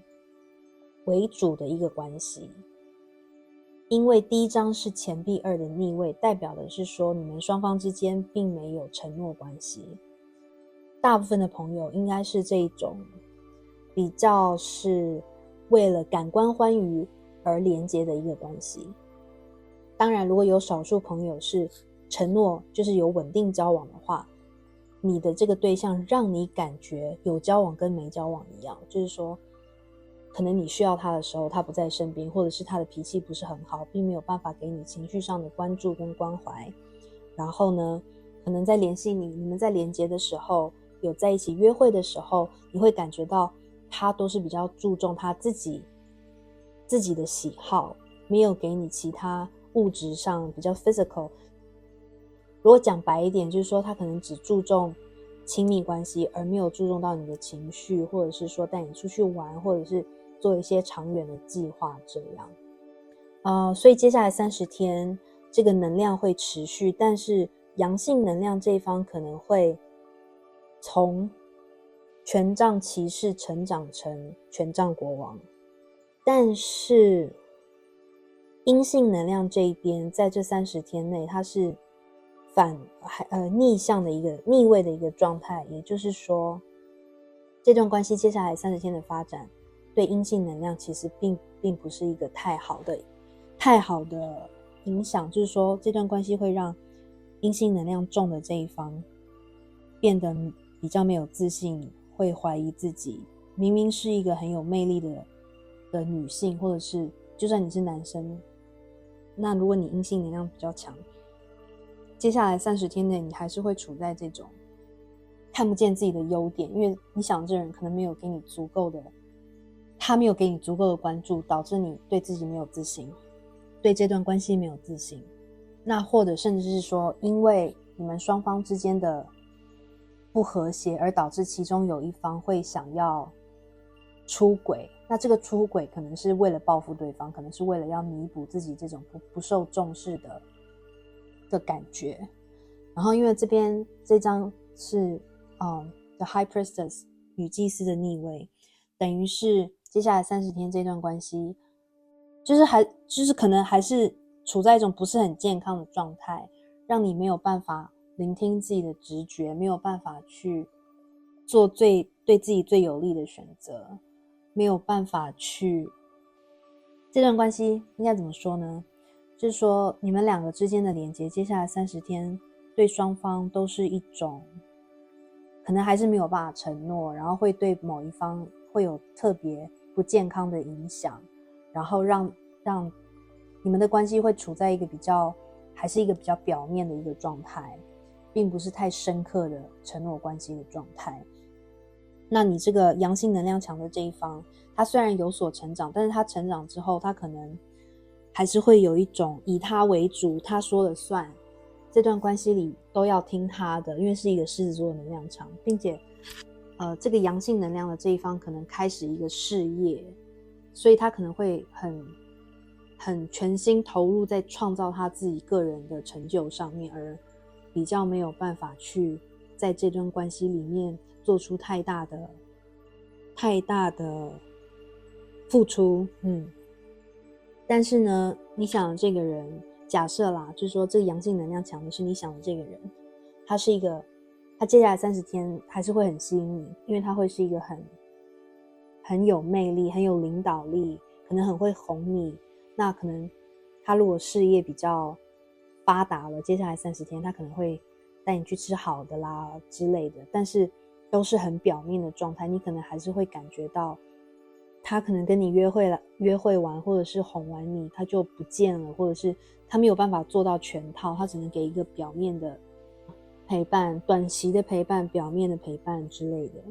为主的一个关系。因为第一张是钱币2的逆位，代表的是说你们双方之间并没有承诺关系。大部分的朋友应该是这一种比较是为了感官欢愉而连接的一个关系。当然如果有少数朋友是承诺，就是有稳定交往的话，你的这个对象让你感觉有交往跟没交往一样，就是说可能你需要他的时候他不在身边，或者是他的脾气不是很好，并没有办法给你情绪上的关注跟关怀。然后呢，可能在联系你们在连接的时候，有在一起约会的时候，你会感觉到他都是比较注重他自己的喜好，没有给你其他物质上比较 physical。 如果讲白一点，就是说他可能只注重亲密关系，而没有注重到你的情绪，或者是说带你出去玩，或者是做一些长远的计划这样。所以接下来30天这个能量会持续，但是阳性能量这一方可能会从权杖骑士成长成权杖国王，但是阴性能量这一边在这30天内它是逆向的一个逆位的一个状态，也就是说这段关系接下来30天的发展对阴性能量其实并不是一个太好的影响，就是说这段关系会让阴性能量重的这一方变得比较没有自信，会怀疑自己，明明是一个很有魅力的女性，或者是就算你是男生，那如果你阴性能量比较强，接下来30天内你还是会处在这种看不见自己的优点，因为你想这人可能没有给你足够的，他没有给你足够的关注，导致你对自己没有自信，对这段关系没有自信。那或者甚至是说，因为你们双方之间的不和谐而导致其中有一方会想要出轨，那这个出轨可能是为了报复对方，可能是为了要弥补自己这种不受重视的感觉。然后因为这张是The High Priestess 女祭司的逆位，等于是接下来30天这段关系就是可能还是处在一种不是很健康的状态，让你没有办法聆听自己的直觉，没有办法去做对自己最有利的选择，没有办法去这段关系应该怎么说呢？就是说你们两个之间的连接，接下来30天对双方都是一种可能还是没有办法承诺，然后会对某一方会有特别不健康的影响，然后让你们的关系会处在还是一个比较表面的一个状态，并不是太深刻的承诺关系的状态。那你这个阳性能量强的这一方，他虽然有所成长，但是他成长之后，他可能还是会有一种以他为主，他说了算，这段关系里都要听他的，因为是一个狮子座的能量场，并且这个阳性能量的这一方可能开始一个事业，所以他可能会很全心投入在创造他自己个人的成就上面，而比较没有办法去在这段关系里面做出太大的付出。但是呢，你想的这个人，假设啦，就是说这个阳性能量强的是你想的这个人，他接下来30天还是会很吸引你，因为他会是一个很有魅力，很有领导力，可能很会哄你。那可能他如果事业比较发达了，接下来30天他可能会带你去吃好的啦之类的，但是都是很表面的状态，你可能还是会感觉到他可能跟你约会完，或者是哄完你他就不见了，或者是他没有办法做到全套，他只能给一个表面的陪伴，短期的陪伴，表面的陪伴之类的。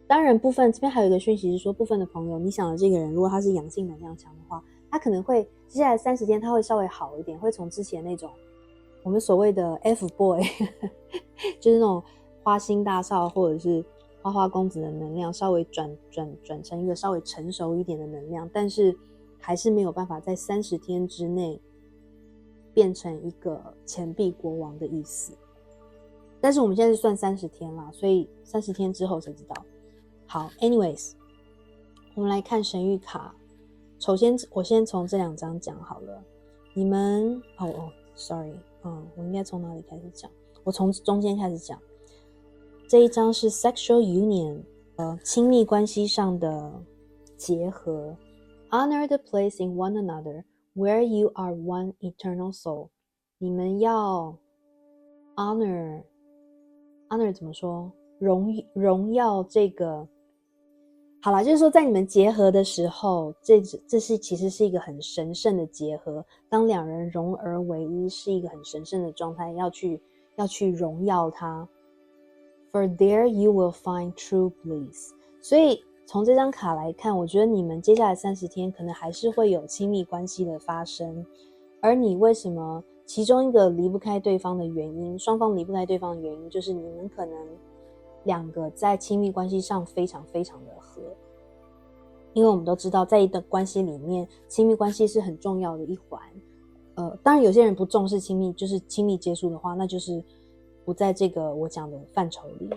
当然这边还有一个讯息是说，部分的朋友，你想的这个人如果他是阳性能量强的话，他可能会接下来30天他会稍微好一点，会从之前那种我们所谓的 F boy 就是那种花心大少或者是花花公子的能量稍微转成一个稍微成熟一点的能量，但是还是没有办法在30天之内变成一个钱币国王的意思。但是我们现在是算30天啦，所以30天之后谁知道。好 anyways 我们来看神谕卡。首先我先从这2张讲好了。你们sorry 我应该从哪里开始讲？我从中间开始讲。这一张是 sexual union 亲密关系上的结合。 Honor the place in one another where you are one eternal soul。 你们要 honor 怎么说？荣耀这个，好啦，就是说在你们结合的时候，这其实是一个很神圣的结合。当2人融而为一，是一个很神圣的状态，要去荣耀它。For there you will find true bliss。 所以从这张卡来看，我觉得你们接下来30天可能还是会有亲密关系的发生。而你为什么其中一个离不开对方的原因，双方离不开对方的原因，就是你们可能2个在亲密关系上非常非常的合。因为我们都知道在一段关系里面，亲密关系是很重要的一环。当然有些人不重视亲密接触的话，那就是不在这个我讲的范畴里。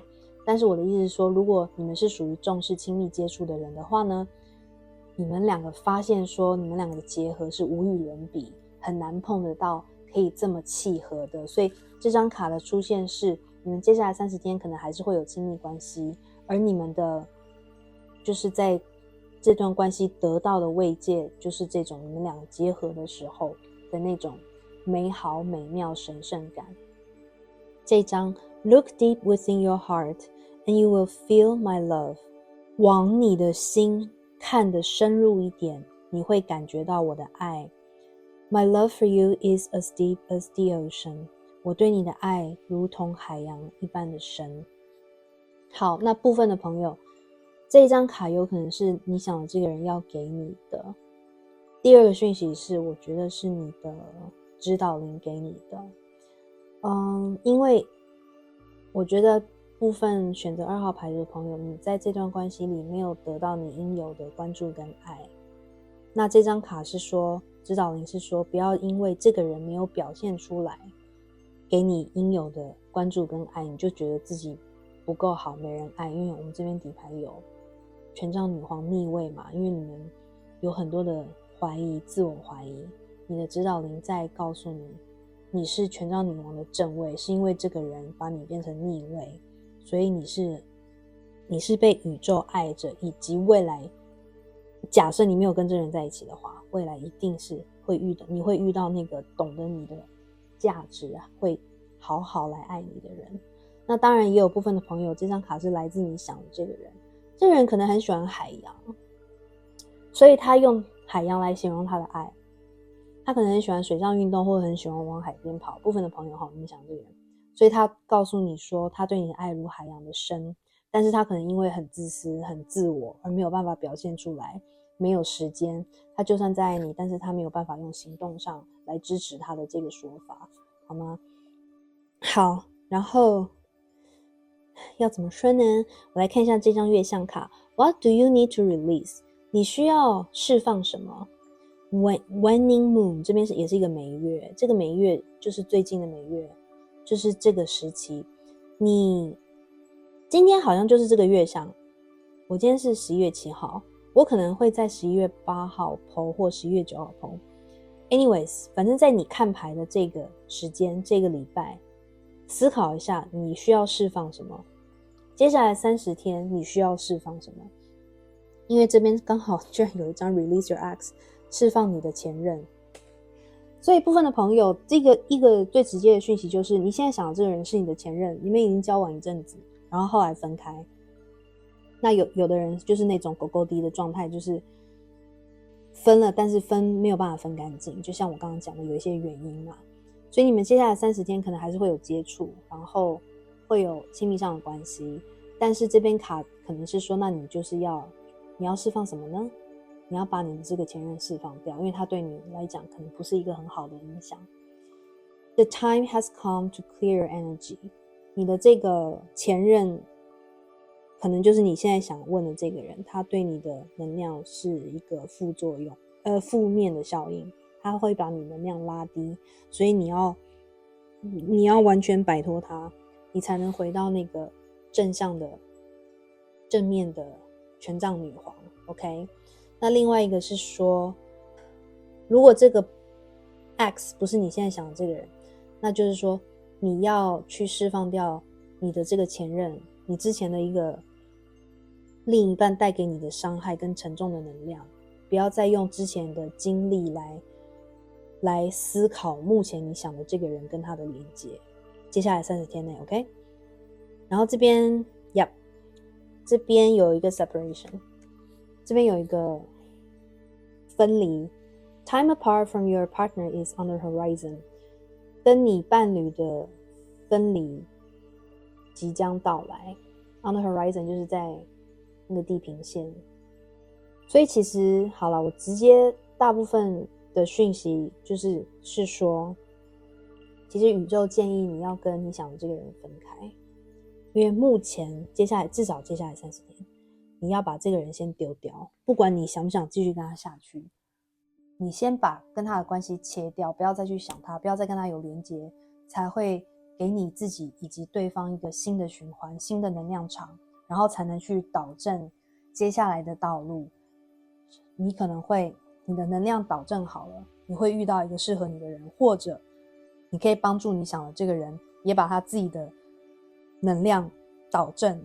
但是我的意思是说，如果你们是属于重视亲密接触的人的话呢，你们2个发现说你们2个的结合是无与伦比，很难碰得到可以这么契合的。所以这张卡的出现是你们接下来30天可能还是会有亲密关系，而你们的就是在这段关系得到的慰藉，就是这种你们2个结合的时候的那种美好美妙神圣感。这张 Look deep within your heart and you will feel my love。 往你的心看得深入一点，你会感觉到我的爱。 My love for you is as deep as the ocean。 我对你的爱如同海洋一般的深。好，那部分的朋友，这一张卡有可能是你想的这个人要给你的。第二个讯息是，我觉得是你的指导灵给你的。因为我觉得部分选择2号牌的朋友，你在这段关系里没有得到你应有的关注跟爱。那这张卡是说，指导灵是说，不要因为这个人没有表现出来给你应有的关注跟爱，你就觉得自己不够好，没人爱。因为我们这边底牌有权杖女皇逆位嘛，因为你们有很多的怀疑，自我怀疑，你的指导灵在告诉你，你是权杖女王的正位，是因为这个人把你变成逆位，所以你是被宇宙爱着，以及未来假设你没有跟这个人在一起的话，未来一定是你会遇到那个懂得你的价值会好好来爱你的人。那当然也有部分的朋友，这张卡是来自你想的这个人，这个人可能很喜欢海洋，所以他用海洋来形容他的爱。他可能很喜欢水上运动，或者很喜欢往海边跑。部分的朋友你们想这个人，所以他告诉你说他对你的爱如海洋的深，但是他可能因为很自私很自我而没有办法表现出来，没有时间，他就算再爱你，但是他没有办法用行动上来支持他的这个说法，好吗？好，然后要怎么说呢？我来看一下这张月相卡。 What do you need to release？ 你需要释放什么？ Waning moon 这边也是一个每月，这个每月就是最近的每月，就是这个时期。你今天好像就是这个月相，我今天是11月7号，我可能会在11月8号 po 或11月9号 po。 anyways， 反正在你看牌的这个时间，这个礼拜思考一下你需要释放什么，接下来30天你需要释放什么。因为这边刚好居然有一张 Release Your Ex， 释放你的前任。所以部分的朋友，一个最直接的讯息就是，你现在想的这个人是你的前任，你们已经交往一阵子，然后后来分开。那有的人就是那种狗狗滴的状态，就是分了，但是没有办法分干净，就像我刚刚讲的有一些原因嘛。所以你们接下来30天可能还是会有接触，然后会有亲密上的关系，但是这边卡可能是说，那你要释放什么呢？你要把你的这个前任释放掉，因为他对你来讲可能不是一个很好的影响。The time has come to clear your energy。 你的这个前任可能就是你现在想问的这个人，他对你的能量是一个副作用，负面的效应，他会把你能量拉低，所以你要完全摆脱他，你才能回到那个正向的正面的权杖女皇。 OK， 那另外一个是说，如果这个 X 不是你现在想的这个人，那就是说你要去释放掉你的这个前任，你之前的一个另一半带给你的伤害跟沉重的能量，不要再用之前的经历来思考目前你想的这个人跟他的连接。接下来30天内 OK。 然后这边这边有一个 separation， 这边有一个分离。 Time apart from your partner is on the horizon， 跟你伴侣的分离即将到来。 On the horizon 就是在那个地平线。所以其实好了，我直接大部分的讯息是说，其实宇宙建议你要跟你想的这个人分开，因为目前至少接下来30天你要把这个人先丢掉，不管你想不想继续跟他下去，你先把跟他的关系切掉，不要再去想他，不要再跟他有连接，才会给你自己以及对方一个新的循环，新的能量场，然后才能去导正接下来的道路。你可能会你的能量导正好了，你会遇到一个适合你的人，或者你可以帮助你想的这个人也把他自己的能量导正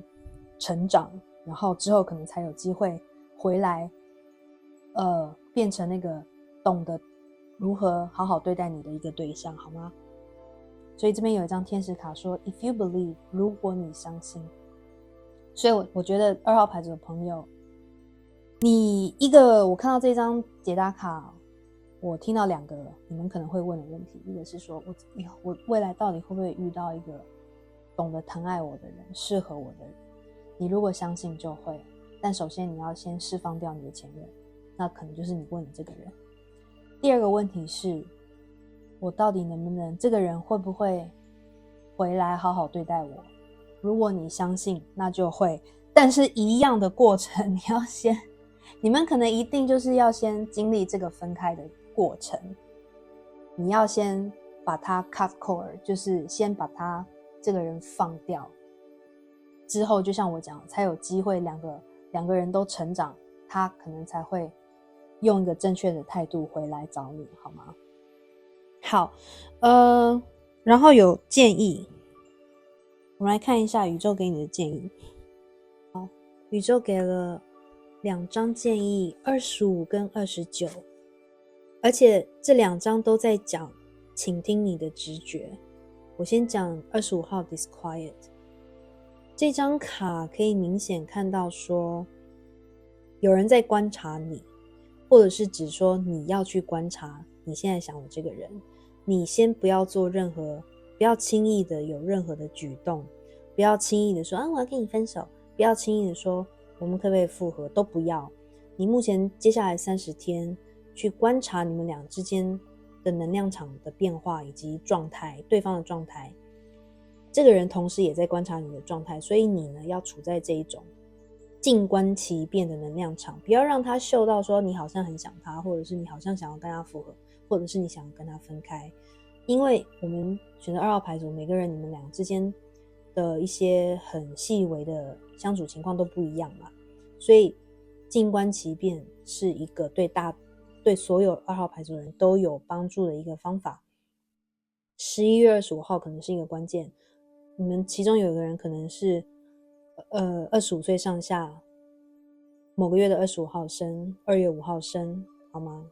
成长，然后之后可能才有机会回来变成那个懂得如何好好对待你的一个对象，好吗？所以这边有一张天使卡说 If you believe， 如果你相信。所以我觉得2号牌组的朋友，我看到这张解答卡，我听到2个你们可能会问的问题。一个是说我未来到底会不会遇到一个懂得疼爱我的人，适合我的人。你如果相信就会，但首先你要先释放掉你的前任，那可能就是你问你这个人。第二个问题是，我到底能不能，这个人会不会回来好好对待我？如果你相信，那就会，但是一样的过程，你们可能一定就是要先经历这个分开的过程，你要先把他 cut cord， 就是先把他这个人放掉，之后就像我讲，才有机会两个人都成长，他可能才会用一个正确的态度回来找你，好吗？好，然后有建议，我们来看一下宇宙给你的建议。好，宇宙给了2张建议，25跟29，而且这2张都在讲倾听你的直觉。我先讲25号 Disquiet。这张卡可以明显看到说，有人在观察你，或者是指说你要去观察你现在想的这个人。你先不要做任何，不要轻易的有任何的举动，不要轻易的说我要跟你分手，不要轻易的说我们可不可以复合，都不要。你目前接下来30天去观察你们俩之间的能量场的变化以及状态，对方的状态。这个人同时也在观察你的状态，所以你呢要处在这一种静观其变的能量场，不要让他嗅到说你好像很想他，或者是你好像想要跟他复合，或者是你想要跟他分开。因为我们选择2号牌组，每个人你们俩之间的一些很细微的相处情况都不一样嘛，所以静观其变是一个对所有2号牌组的人都有帮助的一个方法。11月25号可能是一个关键，你们其中有一个人可能是25岁上下，某个月的25号生，2月5号生，好吗？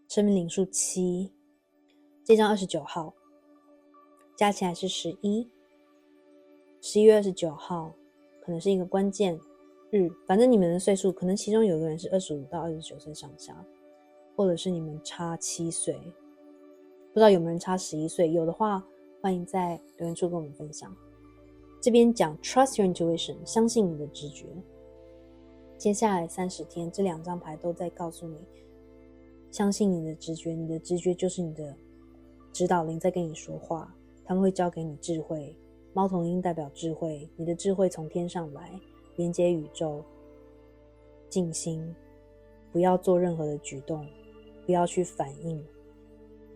生命灵数7，这张29号加起来是11，11月29号可能是一个关键日，反正你们的岁数可能其中有一个人是25到29岁上下，或者是你们差7岁，不知道有没有人差11岁，有的话欢迎在留言处跟我们分享。这边讲 trust your intuition， 相信你的直觉。接下来30天，这2张牌都在告诉你，相信你的直觉，你的直觉就是你的指导灵在跟你说话，他们会交给你智慧。猫头鹰代表智慧，你的智慧从天上来，连接宇宙，静心，不要做任何的举动，不要去反应。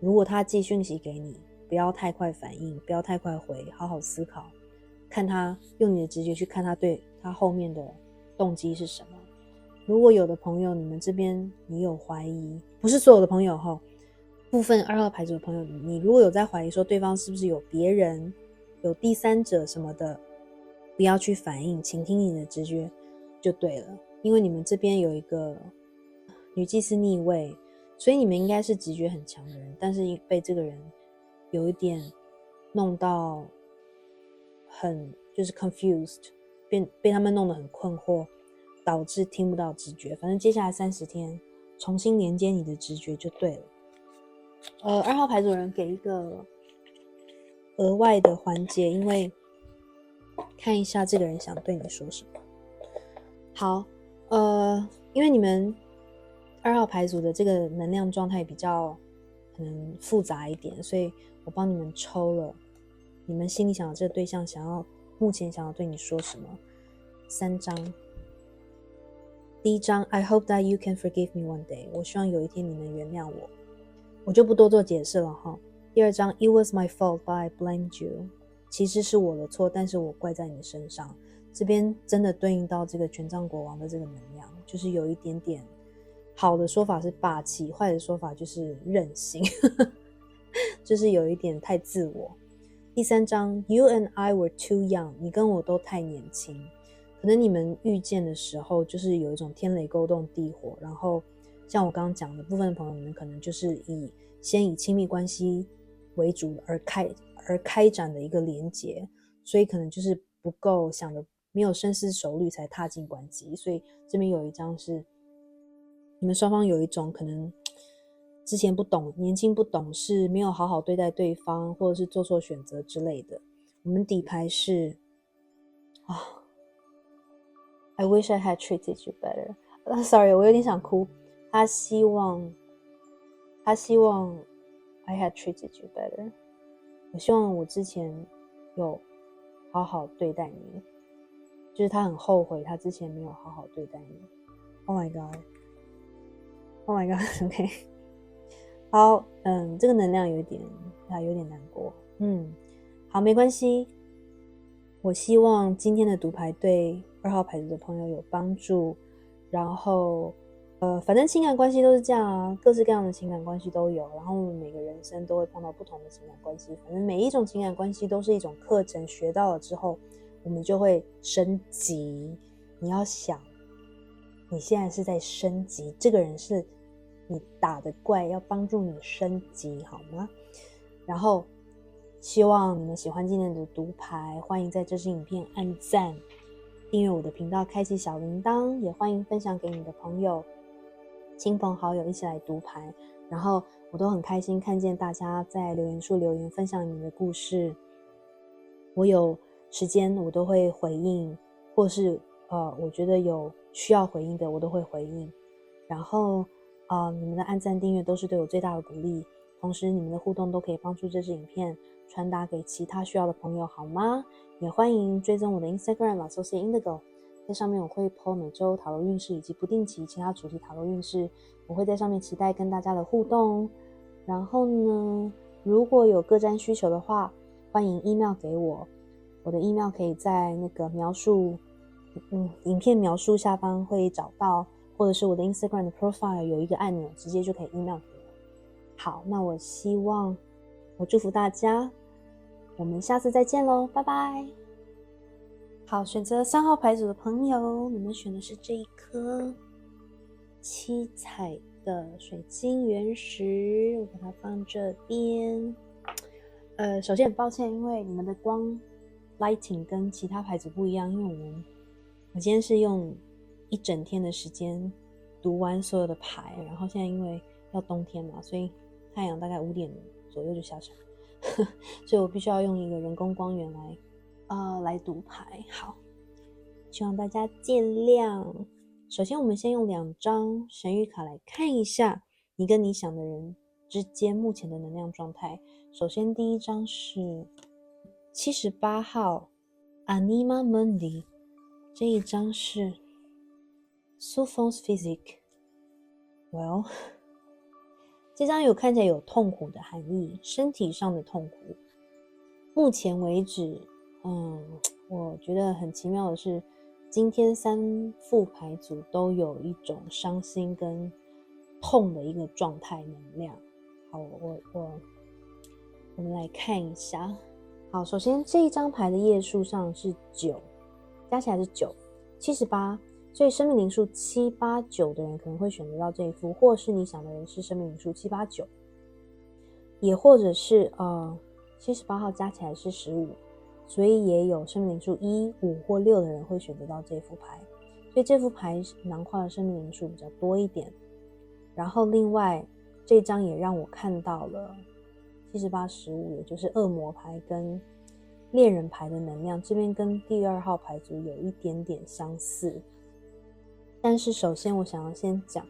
如果他寄讯息给你，不要太快反应，不要太快回，好好思考，看他，用你的直觉去看他对他后面的动机是什么。如果有的朋友你们这边你有怀疑，不是所有的朋友齁，部分2号牌组的朋友，你如果有在怀疑说对方是不是有别人，有第三者什么的，不要去反应，倾听你的直觉就对了。因为你们这边有一个女祭司逆位，所以你们应该是直觉很强的人，但是被这个人有一点弄到很就是 confused， 被他们弄得很困惑，导致听不到直觉。反正接下来30天重新连接你的直觉就对了。2号牌组人给一个额外的环节，因为看一下这个人想对你说什么。好，因为你们2号牌组的这个能量状态比较可能复杂一点，所以我帮你们抽了你们心里想的这个对象目前想要对你说什么。3张，第一张 I hope that you can forgive me one day， 我希望有一天你能原谅我，我就不多做解释了哈。第2张 It was my fault but I blamed you， 其实是我的错，但是我怪在你身上。这边真的对应到这个权杖国王的这个能量，就是有一点点，好的说法是霸气，坏的说法就是任性就是有一点太自我。第3张 You and I were too young， 你跟我都太年轻，可能你们遇见的时候就是有一种天雷勾动地火，然后像我刚刚讲的部分的朋友，你们可能就是先以亲密关系为主而开展的一个连结，所以可能就是不够想的，没有深思熟虑才踏进关系。所以这边有一张是你们双方有一种可能之前不懂，年轻不懂事，没有好好对待对方，或者是做错选择之类的。我们底牌是 I wish I had treated you better. Sorry, 我有点想哭。他希望 I had treated you better. 我希望我之前有好好对待你，就是他很后悔他之前没有好好对待你。Oh my god. Oh my god. OK. 好，这个能量有点难过。好，没关系。我希望今天的读牌对2号牌组的朋友有帮助。然后反正情感关系都是这样啊，各式各样的情感关系都有，然后我们每个人生都会碰到不同的情感关系，反正每一种情感关系都是一种课程，学到了之后我们就会升级。你要想你现在是在升级，这个人是你打的怪，要帮助你升级，好吗？然后希望你们喜欢今天的读牌，欢迎在这支影片按赞，订阅我的频道，开启小铃铛，也欢迎分享给你的朋友、亲朋好友一起来读牌。然后我都很开心看见大家在留言处留言分享你们的故事，我有时间我都会回应，或是我觉得有需要回应的我都会回应。然后你们的按赞订阅都是对我最大的鼓励，同时你们的互动都可以帮助这支影片传达给其他需要的朋友，好吗？也欢迎追踪我的 Instagram Associate Indigo， 在上面我会 po 每周塔罗运势以及不定期其他主题塔罗运势，我会在上面期待跟大家的互动。然后呢，如果有个占需求的话，欢迎 email 给我，我的 email 可以在那个描述影片描述下方会找到，或者是我的 Instagram 的 profile 有一个按钮，直接就可以 email 给我。好，那我祝福大家，我们下次再见咯，拜拜。好，选择3号牌组的朋友，你们选的是这一颗7彩的水晶原石，我把它放这边。首先很抱歉，因为你们的光 lighting 跟其他牌组不一样，因为我今天是用一整天的时间读完所有的牌，然后现在因为要冬天嘛，所以太阳大概5点左右就下山，所以我必须要用一个人工光源来读牌。好，希望大家见谅。首先我们先用2张神谕卡来看一下你跟你想的人之间目前的能量状态。首先第一张是78号 Anima Mundi， 这一张是 Souffrance Physique。 Well， 这张看起来有痛苦的含义，身体上的痛苦。目前为止我觉得很奇妙的是，今天3副牌组都有一种伤心跟痛的一个状态能量。好，我们来看一下。好，首先这一张牌的页数上是9，加起来是9 78，所以生命灵数789的人可能会选择到这一副，或是你想的人是生命灵数789，也或者是78号加起来是15，所以也有生命灵数1、5或6的人会选择到这副牌，所以这副牌囊括的生命灵数比较多一点。然后另外这张也让我看到了78、15，也就是恶魔牌跟恋人牌的能量，这边跟第2号牌组有一点点相似。但是首先我想要先讲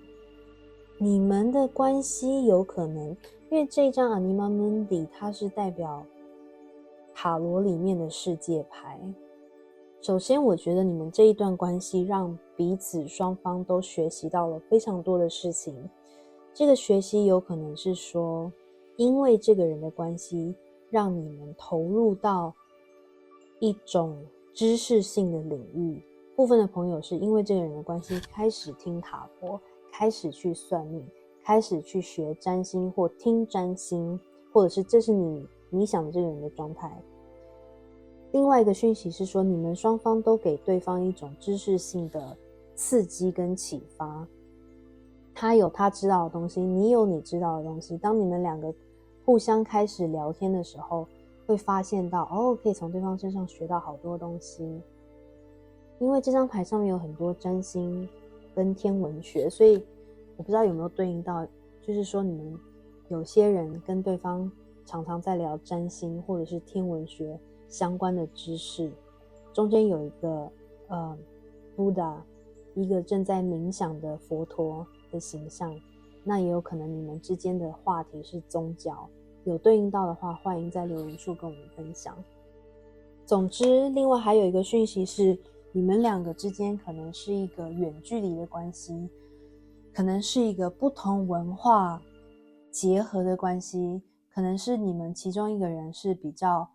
你们的关系有可能，因为这张 Anima Mundi 它是代表塔罗里面的世界牌。首先我觉得你们这一段关系让彼此双方都学习到了非常多的事情。这个学习有可能是说，因为这个人的关系让你们投入到一种知识性的领域。部分的朋友是因为这个人的关系开始听塔罗，开始去算命，开始去学占星或听占星，或者是这是你想的这个人的状态。另外一个讯息是说，你们双方都给对方一种知识性的刺激跟启发，他有他知道的东西，你有你知道的东西。当你们2个互相开始聊天的时候，会发现到可以从对方身上学到好多东西。因为这张牌上面有很多占星跟天文学，所以我不知道有没有对应到，就是说你们有些人跟对方常常在聊占星或者是天文学相关的知识，中间有一个 Buddha，一个正在冥想的佛陀的形象。那也有可能你们之间的话题是宗教，有对应到的话，欢迎在留言处跟我们分享。总之，另外还有一个讯息是，你们两个之间可能是一个远距离的关系，可能是一个不同文化结合的关系，可能是你们其中一个人是比较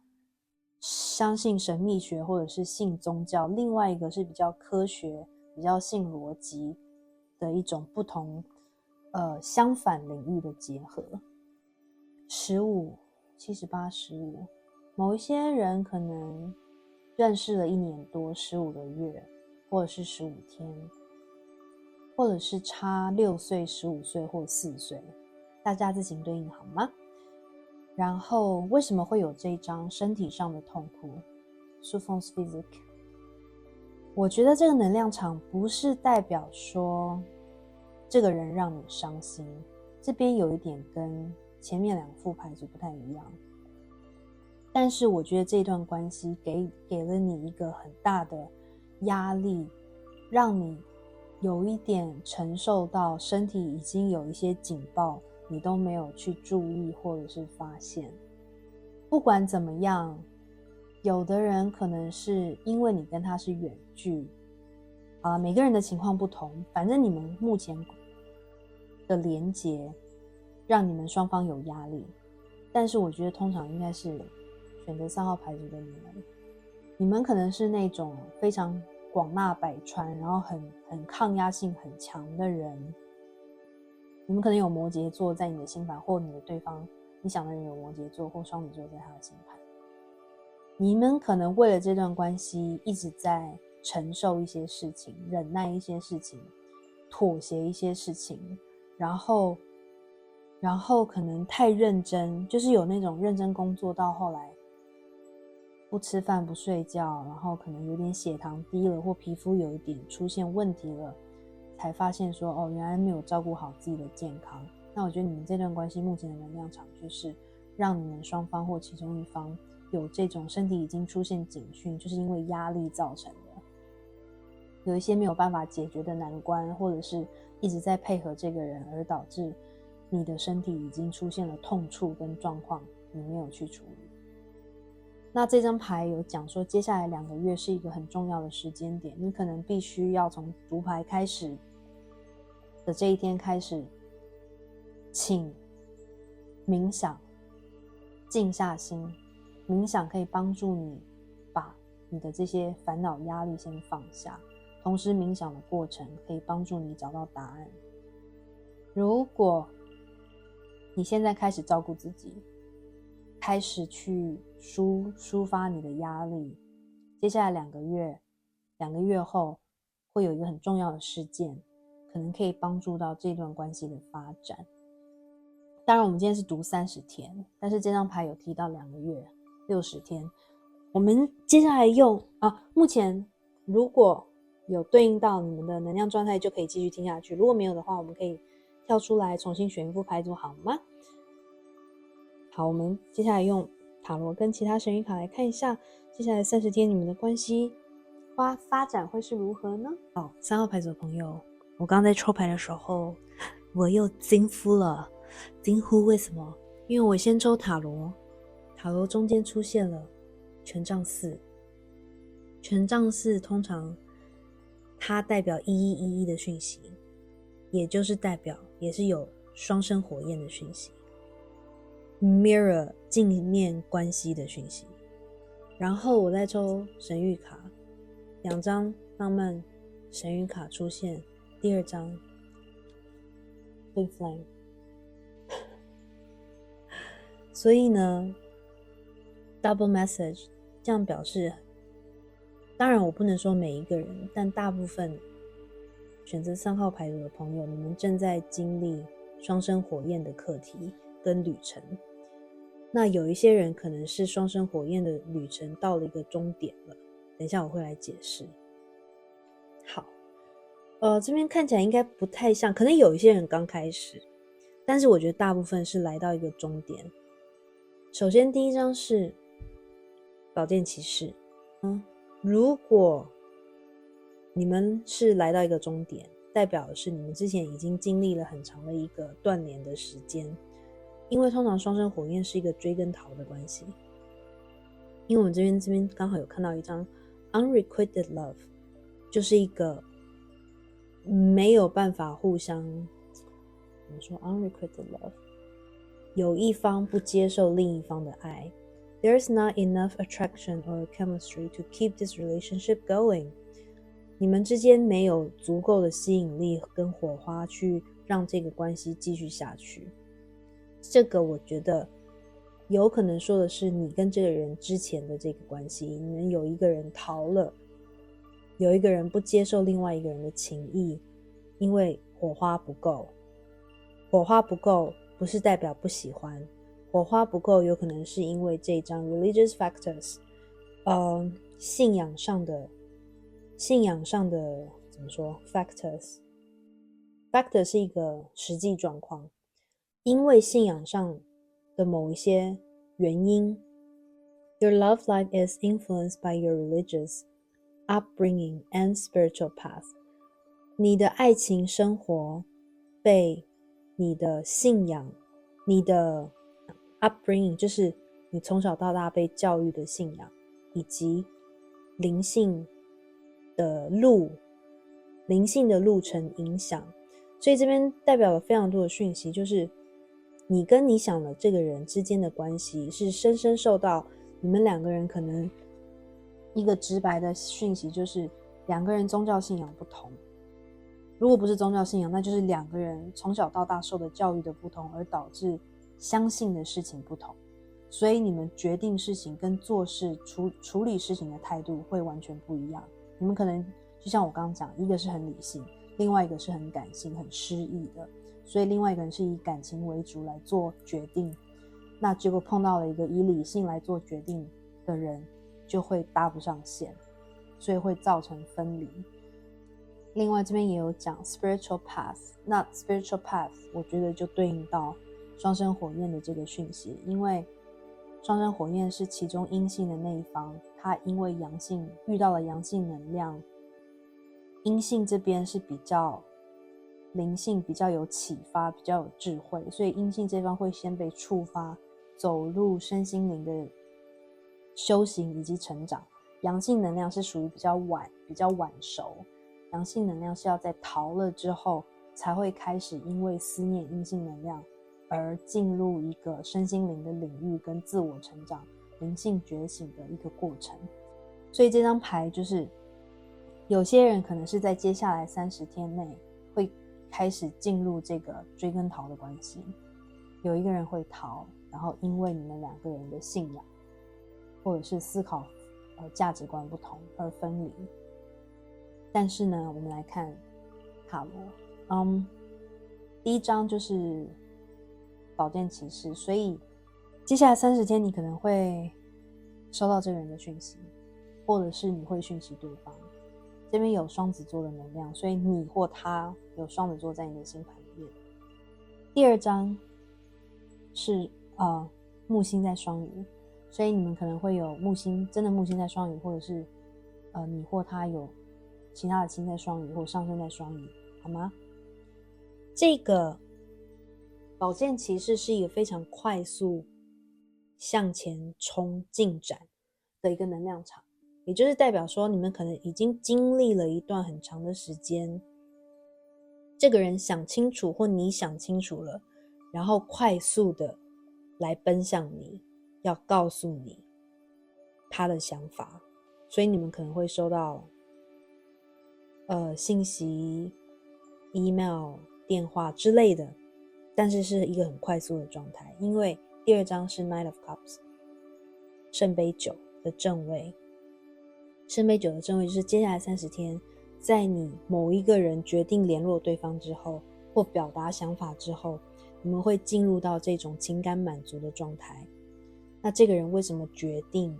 相信神秘学或者是信宗教，另外一个是比较科学、比较信逻辑的一种不同相反领域的结合。15、78、15，某一些人可能认识了1年多，15个月，或者是15天，或者是差6岁、15岁或4岁，大家自行对应好吗？然后为什么会有这一张身体上的痛苦 Souffrance physique？ 我觉得这个能量场不是代表说这个人让你伤心，这边有一点跟前面2副牌组不太一样，但是我觉得这段关系给了你一个很大的压力，让你有一点承受到身体已经有一些警报，你都没有去注意或者是发现。不管怎么样，有的人可能是因为你跟他是远距每个人的情况不同，反正你们目前的连结让你们双方有压力，但是我觉得通常应该是选择3号牌组的你们可能是那种非常广纳百川，然后很抗压性很强的人。你们可能有摩羯座在你的星盘，或你的对方你想的人有摩羯座或双子座在他的星盘。你们可能为了这段关系一直在承受一些事情，忍耐一些事情，妥协一些事情，然后可能太认真，就是有那种认真工作到后来不吃饭不睡觉，然后可能有点血糖低了，或皮肤有一点出现问题了，才发现说原来没有照顾好自己的健康。那我觉得你们这段关系目前的能量场就是让你们双方或其中一方有这种身体已经出现警讯，就是因为压力造成的，有一些没有办法解决的难关，或者是一直在配合这个人，而导致你的身体已经出现了痛处跟状况，你没有去处理。那这张牌有讲说接下来2个月是一个很重要的时间点，你可能必须要从读牌开始的这一天开始，请冥想，静下心。冥想可以帮助你把你的这些烦恼压力先放下，同时冥想的过程可以帮助你找到答案。如果你现在开始照顾自己，开始去抒发你的压力，接下来2个月后会有一个很重要的事件，可能可以帮助到这段关系的发展。当然我们今天是读30天，但是这张牌有提到2个月60天。我们接下来用目前如果有对应到你们的能量状态就可以继续听下去，如果没有的话我们可以跳出来重新选一副牌组好吗？好，我们接下来用塔罗跟其他神谕卡来看一下接下来30天你们的关系发展会是如何呢？好，3号牌组的朋友，我刚刚在抽牌的时候我又惊呼了，惊呼为什么？因为我先抽塔罗中间出现了权杖4，权杖4通常它代表1111的讯息，也就是代表也是有双生火焰的讯息， mirror 镜面关系的讯息。然后我再抽神谕卡，2张浪漫神谕卡出现，第2张 Twin Flame。 所以呢 double message 这样表示，当然我不能说每一个人，但大部分选择3号牌组的朋友，你们正在经历双生火焰的课题跟旅程。那有一些人可能是双生火焰的旅程到了一个终点了，等一下我会来解释。好，这边看起来应该不太像，可能有一些人刚开始，但是我觉得大部分是来到一个终点。首先第1张是宝剑骑士，如果你们是来到一个终点，代表的是你们之前已经经历了很长的一个断联的时间。因为通常双生火焰是一个追跟逃的关系，因为我们这边刚好有看到一张 unrequited love， 就是一个没有办法互相怎么说 unrequited love， 有一方不接受另一方的爱， There's not enough attraction or chemistry to keep this relationship going， 你们之间没有足够的吸引力跟火花去让这个关系继续下去。这个我觉得有可能说的是你跟这个人之前的这个关系，你们有一个人逃了，有一个人不接受另外一个人的情谊，因为火花不够。火花不够不是代表不喜欢，火花不够有可能是因为这张 religious factors， 信仰上的怎么说 factor 是一个实际状况，因为信仰上的某一些原因 Your love life is influenced by your religious upbringing and spiritual path， 你的爱情生活被你的信仰，你的 upbringing 就是你从小到大被教育的信仰，以及灵性的路程影响。所以这边代表了非常多的讯息，就是你跟你想的这个人之间的关系是深深受到你们两个人，可能一个直白的讯息就是两个人宗教信仰不同，如果不是宗教信仰，那就是两个人从小到大受的教育的不同，而导致相信的事情不同，所以你们决定事情跟做事处理事情的态度会完全不一样。你们可能就像我刚刚讲，一个是很理性，另外一个是很感性很诗意的，所以另外一个人是以感情为主来做决定，那结果碰到了一个以理性来做决定的人，就会搭不上线，所以会造成分离。另外这边也有讲 spiritual path， 那 spiritual path 我觉得就对应到双生火焰的这个讯息，因为双生火焰是其中阴性的那一方，他因为阳性遇到了阳性能量，阴性这边是比较灵性，比较有启发，比较有智慧，所以阴性这方会先被触发，走入身心灵的修行以及成长。阳性能量是属于比较晚熟，阳性能量是要在逃了之后才会开始因为思念阴性能量而进入一个身心灵的领域跟自我成长灵性觉醒的一个过程。所以这张牌就是有些人可能是在接下来30天内会开始进入这个追跟逃的关系，有一个人会逃，然后因为你们两个人的信仰或者是思考价值观不同而分离。但是呢，我们来看塔罗，第一张就是宝剑骑士，所以接下来30天你可能会收到这个人的讯息，或者是你会讯息对方。这边有双子座的能量，所以你或他有双子座在你的星盘里面。第二张是木星在双鱼，所以你们可能会有真的木星在双鱼，或者是你或他有其他的星在双鱼或上升在双鱼，好吗？这个宝剑骑士是一个非常快速向前冲进展的一个能量场，也就是代表说你们可能已经经历了一段很长的时间，这个人想清楚或你想清楚了，然后快速的来奔向你，要告诉你他的想法，所以你们可能会收到信息、email、电话之类的，但是是一个很快速的状态。因为第二张是 Knight of Cups， 圣杯9的正位，圣杯9的正位就是接下来30天，在你某一个人决定联络对方之后，或表达想法之后，你们会进入到这种情感满足的状态。那这个人为什么决定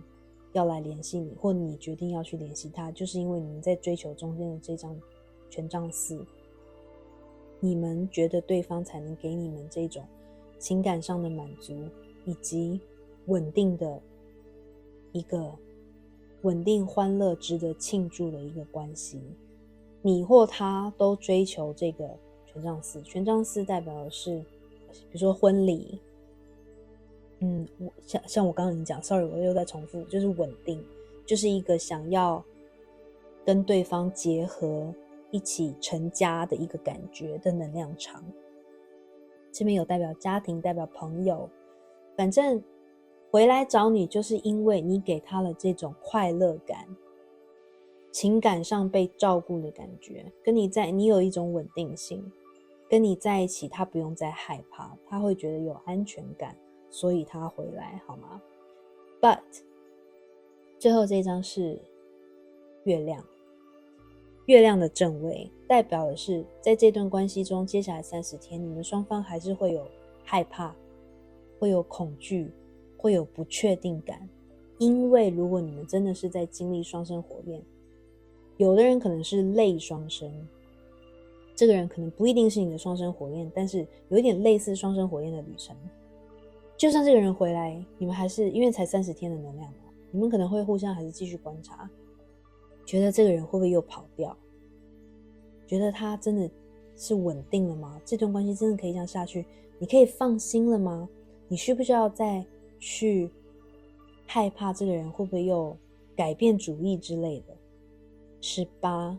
要来联系你，或你决定要去联系他，就是因为你们在追求中间的这张权杖4，你们觉得对方才能给你们这种情感上的满足，以及稳定的一个稳定欢乐值得庆祝的一个关系。你或他都追求这个权杖四。权杖四代表的是比如说婚礼，像我刚刚已经讲 sorry 我又在重复，就是稳定，就是一个想要跟对方结合一起成家的一个感觉的能量场。这边有代表家庭，代表朋友，反正回来找你就是因为你给他了这种快乐感，情感上被照顾的感觉，跟你有一种稳定性，跟你在一起他不用再害怕，他会觉得有安全感，所以他回来，好吗？ But 最后这张是月亮，月亮的正位代表的是在这段关系中接下来30天你们双方还是会有害怕，会有恐惧，会有不确定感，因为如果你们真的是在经历双生火焰，有的人可能是类双生，这个人可能不一定是你的双生火焰，但是有一点类似双生火焰的旅程。就算这个人回来，你们还是因为才30天的能量嘛，你们可能会互相还是继续观察，觉得这个人会不会又跑掉，觉得他真的是稳定了吗？这段关系真的可以这样下去？你可以放心了吗？你需不需要再去害怕这个人会不会又改变主意之类的？18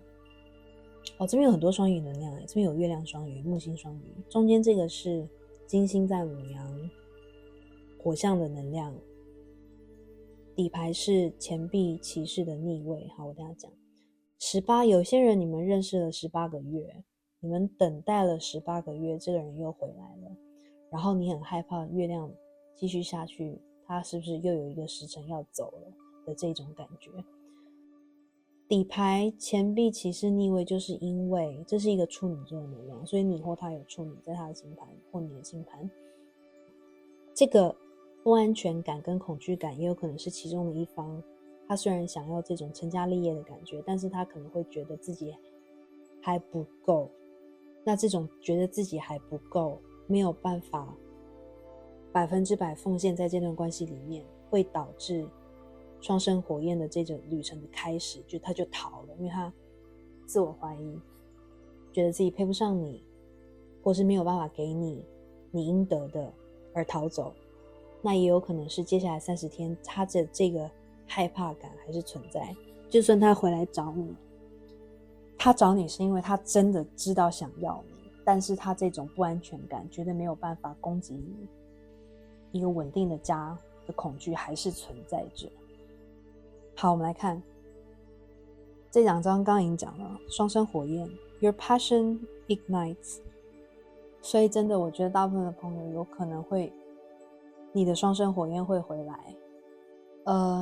这边有很多双鱼能量，这边有月亮双鱼、木星双鱼，中间这个是金星在牡羊，火象的能量，底牌是钱币骑士的逆位。好，我等一下讲。18，有些人你们认识了18个月，你们等待了18个月，这个人又回来了，然后你很害怕月亮继续下去，他是不是又有一个时辰要走了的这种感觉。底牌钱币骑士逆位，就是因为这是一个处女座的能量，所以你或他有处女在他的星盘或你的星盘，这个不安全感跟恐惧感也有可能是其中的一方，他虽然想要这种成家立业的感觉，但是他可能会觉得自己还不够，那这种觉得自己还不够，没有办法100%奉献在这段关系里面，会导致双生火焰的这种旅程的开始，他就逃了，因为他自我怀疑，觉得自己配不上你，或是没有办法给你应得的而逃走。那也有可能是接下来30天他的这个害怕感还是存在，就算他回来找你，他找你是因为他真的知道想要你，但是他这种不安全感觉得没有办法供给你一个稳定的家的恐惧还是存在着。好，我们来看这两张，刚刚已经讲了，双生火焰 Your passion ignites， 所以真的我觉得大部分的朋友有可能会你的双生火焰会回来，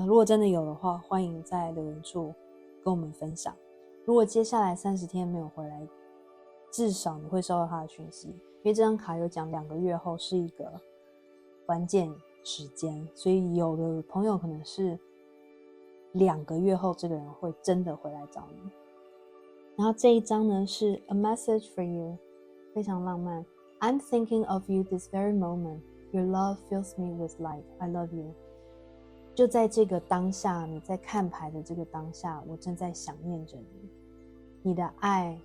如果真的有的话，欢迎在留言处跟我们分享。如果接下来30天没有回来，至少你会收到他的讯息，因为这张卡有讲2个月后是一个关键时间，所以有的朋友可能是2个月后这个人会真的回来找你。然后这一张呢是 A message for you， 非常浪漫。 I'm thinking of you this very moment， Your love fills me with light， I love you。 就在这个当下，你在看牌的这个当下，我正在想念着你，你的爱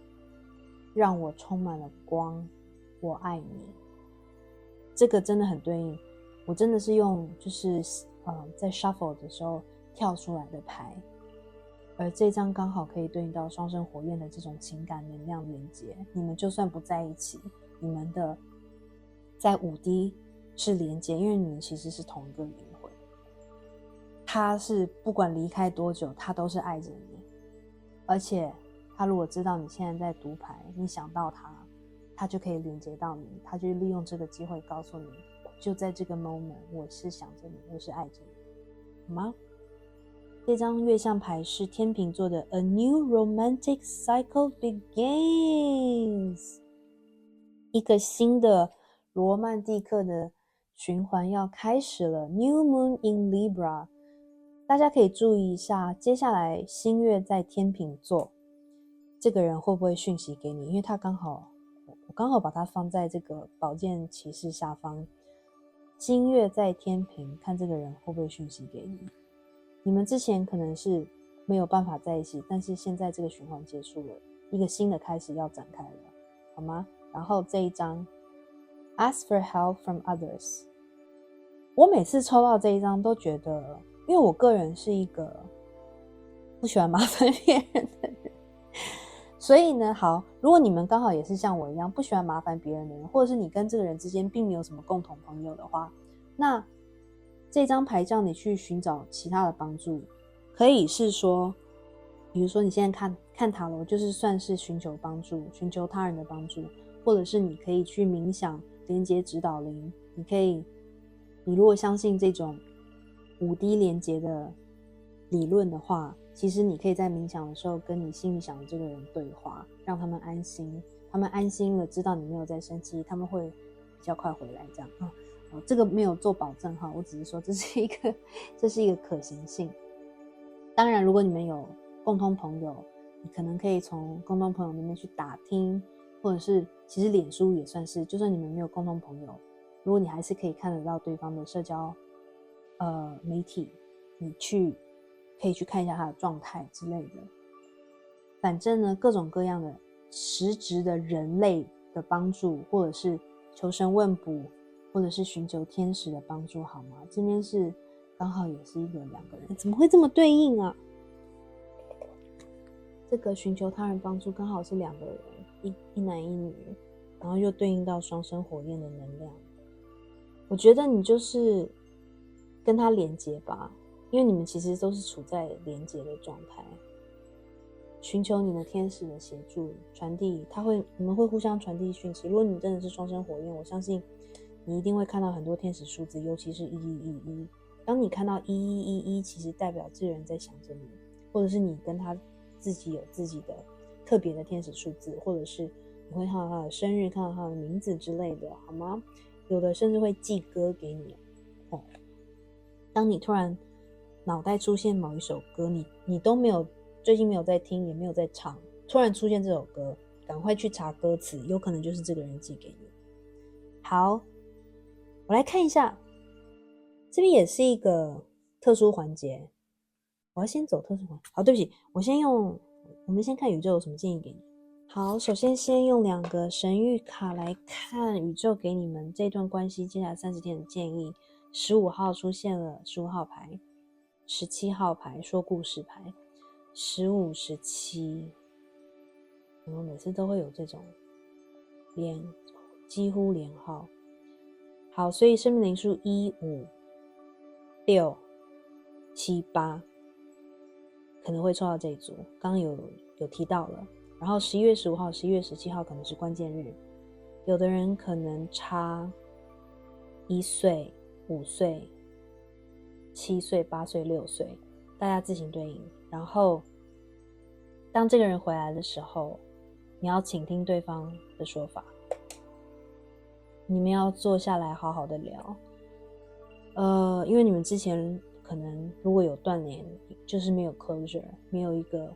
让我充满了光，我爱你。这个真的很对应，我真的是用就是在 shuffle 的时候跳出来的牌，而这张刚好可以对应到双生火焰的这种情感能量连接。你们就算不在一起，你们的在5D 是连接，因为你们其实是同一个灵魂，他是不管离开多久他都是爱着你，而且他如果知道你现在在读牌，你想到他就可以连接到你，他就利用这个机会告诉你，就在这个 moment 我是想着你，我是爱着你，好吗？这张月相牌是天秤座的 A new romantic cycle begins， 一个新的罗曼蒂克的循环要开始了。 New moon in Libra， 大家可以注意一下接下来新月在天秤座，这个人会不会讯息给你，因为他我刚好把它放在这个宝剑骑士下方，新月在天秤，看这个人会不会讯息给你。你们之前可能是没有办法在一起，但是现在这个循环结束了，一个新的开始要展开了，好吗？然后这一张 Ask for help from others， 我每次抽到这一张都觉得，因为我个人是一个不喜欢麻烦别人的人，所以呢，好，如果你们刚好也是像我一样不喜欢麻烦别人的人，或者是你跟这个人之间并没有什么共同朋友的话，那这张牌叫你去寻找其他的帮助，可以是说，比如说你现在看塔罗，就是算是寻求帮助，寻求他人的帮助，或者是你可以去冥想，连接指导灵，你如果相信这种5D 连接的理论的话，其实你可以在冥想的时候跟你心里想的这个人对话，让他们安心，他们安心了，知道你没有在生气，他们会比较快回来这样啊。这个没有做保证哈，我只是说这是一个可行性。当然，如果你们有共同朋友，你可能可以从共同朋友那边去打听，或者是其实脸书也算是，就算你们没有共同朋友，如果你还是可以看得到对方的社交媒体，你可以去看一下他的状态之类的。反正呢，各种各样的实质的人类的帮助，或者是求神问卜，或者是寻求天使的帮助，好吗？这边是刚好也是2个人，怎么会这么对应啊？这个寻求他人帮助刚好是2个人，一男一女，然后又对应到双生火焰的能量。我觉得你就是跟他连结吧，因为你们其实都是处在连结的状态，寻求你的天使的协助，传递，你们会互相传递讯息。如果你真的是双生火焰，我相信你一定会看到很多天使数字，尤其是1111。当你看到1111，其实代表这个人在想着你，或者是你跟他自己有自己的特别的天使数字，或者是你会看到他的生日，看到他的名字之类的，好吗？有的甚至会寄歌给你当你突然脑袋出现某一首歌，你都没有，最近没有在听，也没有在唱，突然出现这首歌，赶快去查歌词，有可能就是这个人寄给你。好，我来看一下，这边也是一个特殊环节，我要先走特殊环节。好，对不起，我们先看宇宙有什么建议给你。好，首先先用2个神谕卡来看宇宙给你们这段关系接下来30天的建议。15号出现了15号牌，17号牌说故事牌，15、17，我每次都会有这种几乎连号。好，所以生命灵数1、5、6、7、8可能会抽到这一组，刚刚有提到了。然后11月15号、11月17号可能是关键日，有的人可能差1岁、5岁、7岁、8岁、6岁，大家自行对应。然后当这个人回来的时候，你要倾听对方的说法，你们要坐下来好好的聊。因为你们之前可能如果有断联，就是没有 closure， 没有一个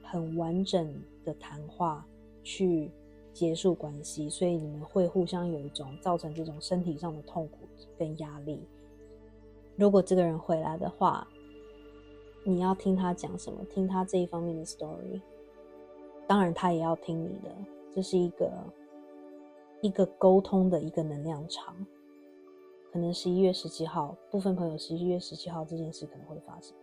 很完整的谈话去结束关系，所以你们会互相有一种造成这种身体上的痛苦跟压力。如果这个人回来的话，你要听他讲什么，听他这一方面的 story， 当然他也要听你的，这是一个沟通的一个能量场。可能11月17号，部分朋友11月17号这件事可能会发生。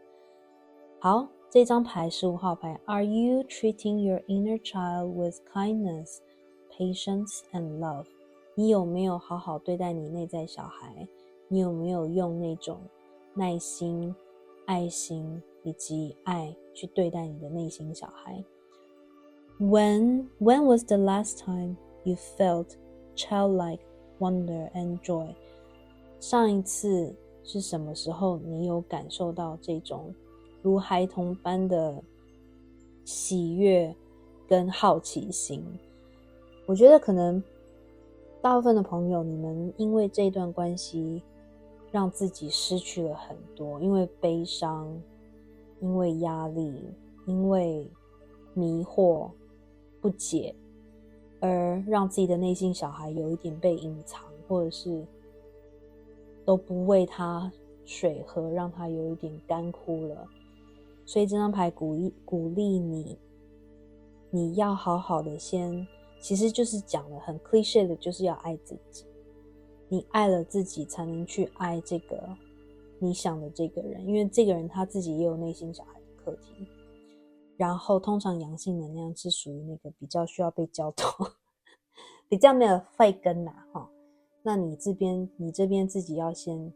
好，这张牌15号牌 Are you treating your inner child with kindness, patience and love？ 你有没有好好对待你内在小孩？你有没有用那种耐心、爱心以及爱去对待你的内心小孩？ When was the last time you felt childlike wonder and joy？ 上一次是什么时候你有感受到这种如孩童般的喜悦跟好奇心？我觉得可能大部分的朋友，你们因为这段关系让自己失去了很多，因为悲伤，因为压力，因为迷惑、不解，而让自己的内心小孩有一点被隐藏，或者是都不喂他水喝，让他有一点干枯了。所以这张牌鼓励你你要好好的其实就是讲了很 cliché 的，就是要爱自己。你爱了自己，才能去爱这个你想的这个人，因为这个人他自己也有内心小孩的课题。然后通常阳性能量是属于那个比较需要被教导比较没有慧根那你这边自己要先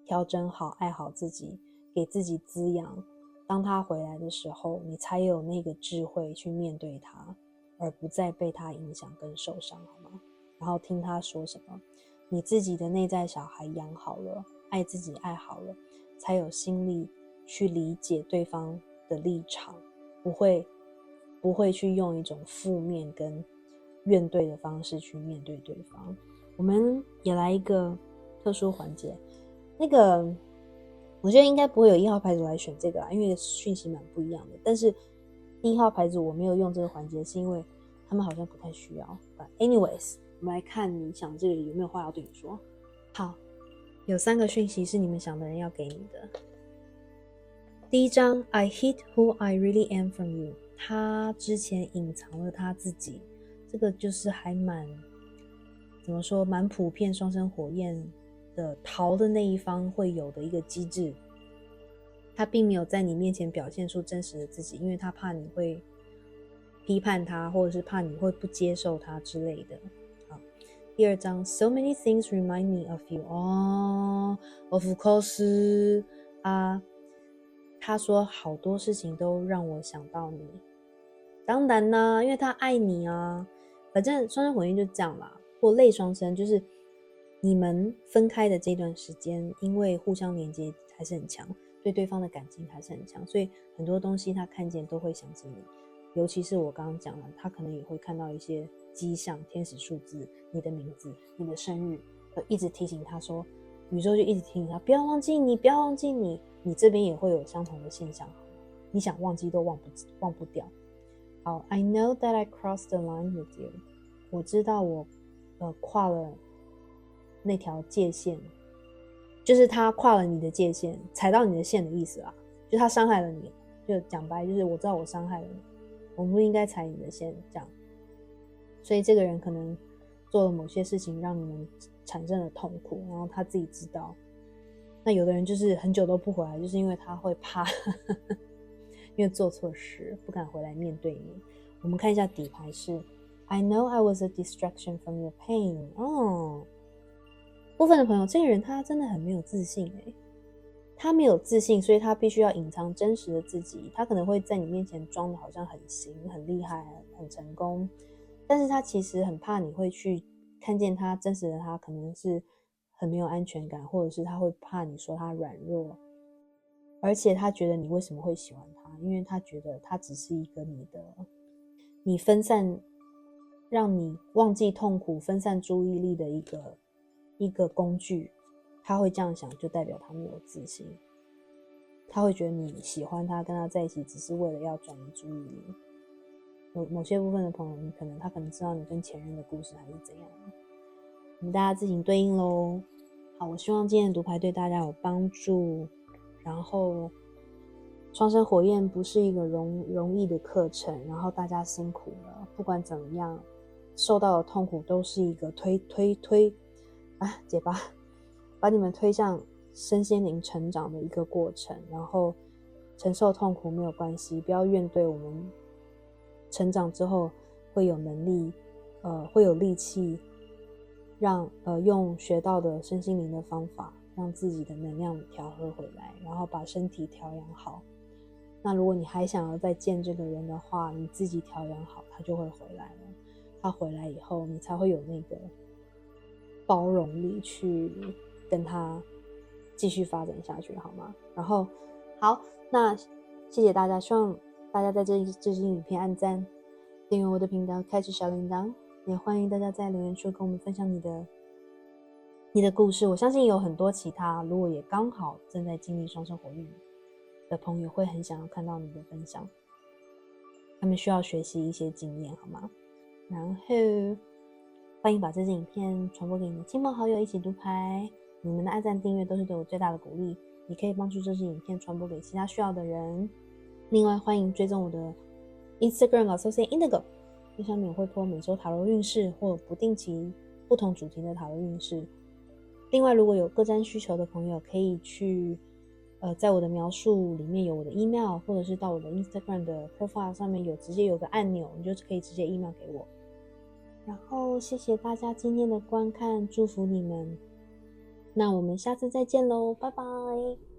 调整好，爱好自己，给自己滋养，当他回来的时候，你才有那个智慧去面对他，而不再被他影响跟受伤，好吗？然后听他说什么，你自己的内在小孩养好了，爱自己爱好了，才有心力去理解对方的立场，不会去用一种负面跟怨怼的方式去面对对方。我们也来一个特殊环节，那个我觉得应该不会有1号牌组来选这个啦，因为讯息蛮不一样的。但是1号牌组我没有用这个环节，是因为他们好像不太需要。But anyways， 我们来看你想这里有没有话要对你说。好，有3个讯息是你们想的人要给你的。第一张 I hid who I really am from you， 他之前隐藏了他自己，这个就是还蛮怎么说，蛮普遍双生火焰的逃的那一方会有的一个机制。他并没有在你面前表现出真实的自己，因为他怕你会批判他，或者是怕你会不接受他之类的。好，第2张 So many things remind me of you。 of course 他说好多事情都让我想到你。当然啦，因为他爱你啊。反正双生火焰就这样啦，或类双生，就是你们分开的这段时间，因为互相连接还是很强，对对方的感情还是很强，所以很多东西他看见都会想起你。尤其是我刚刚讲了，他可能也会看到一些迹象，天使数字，你的名字，你的生日，一直提醒他说，宇宙就一直提醒他不要忘记你，不要忘记你。你这边也会有相同的现象，你想忘记都忘不掉。好， I know that I crossed the line with you。 我知道我跨了那条界限，就是他跨了你的界限，踩到你的线的意思啦，就他伤害了你，就讲白就是我知道我伤害了你，我不应该踩你的线，这样。所以这个人可能做了某些事情让你们产生了痛苦，然后他自己知道。那有的人就是很久都不回来，就是因为他会怕因为做错事不敢回来面对你。我们看一下底牌是 I know I was a distraction from your pain。 部分的朋友，这个人他真的很没有自信他没有自信，所以他必须要隐藏真实的自己。他可能会在你面前装的好像很行很厉害很成功，但是他其实很怕你会去看见他真实的他可能是很没有安全感，或者是他会怕你说他软弱，而且他觉得你为什么会喜欢他，因为他觉得他只是一个你分散，让你忘记痛苦分散注意力的一个工具。他会这样想，就代表他没有自信，他会觉得你喜欢他跟他在一起只是为了要转移注意力。某些部分的朋友，他可能知道你跟前任的故事还是怎样的，我们大家自行对应咯。好，我希望今天的读牌对大家有帮助。然后双生火焰不是一个容易的课程，然后大家辛苦了，不管怎么样受到的痛苦都是一个解吧，把你们推向身心灵成长的一个过程。然后承受痛苦没有关系，不要怨对，我们成长之后会有能力会有力气让用学到的身心灵的方法让自己的能量调和回来，然后把身体调养好。那如果你还想要再见这个人的话，你自己调养好，他就会回来了。他回来以后，你才会有那个包容力去跟他继续发展下去，好吗？然后好，那谢谢大家，希望大家在这支影片按赞、订阅我的频道、开启小铃铛，也欢迎大家在留言处跟我们分享你的故事。我相信有很多其他如果也刚好正在经历双生火焰的朋友会很想要看到你的分享，他们需要学习一些经验，好吗？然后欢迎把这支影片传播给你的亲朋好友一起读牌，你们的按赞订阅都是对我最大的鼓励，也可以帮助这支影片传播给其他需要的人。另外欢迎追踪我的 Instagram 老搜索 Indigo， 那上面会po每周塔罗运势或不定期不同主题的塔罗运势。另外，如果有个占需求的朋友，可以去在我的描述里面有我的 email， 或者是到我的 Instagram 的 profile 上面直接有个按钮，你就可以直接 email 给我。然后谢谢大家今天的观看，祝福你们。那我们下次再见咯，拜拜。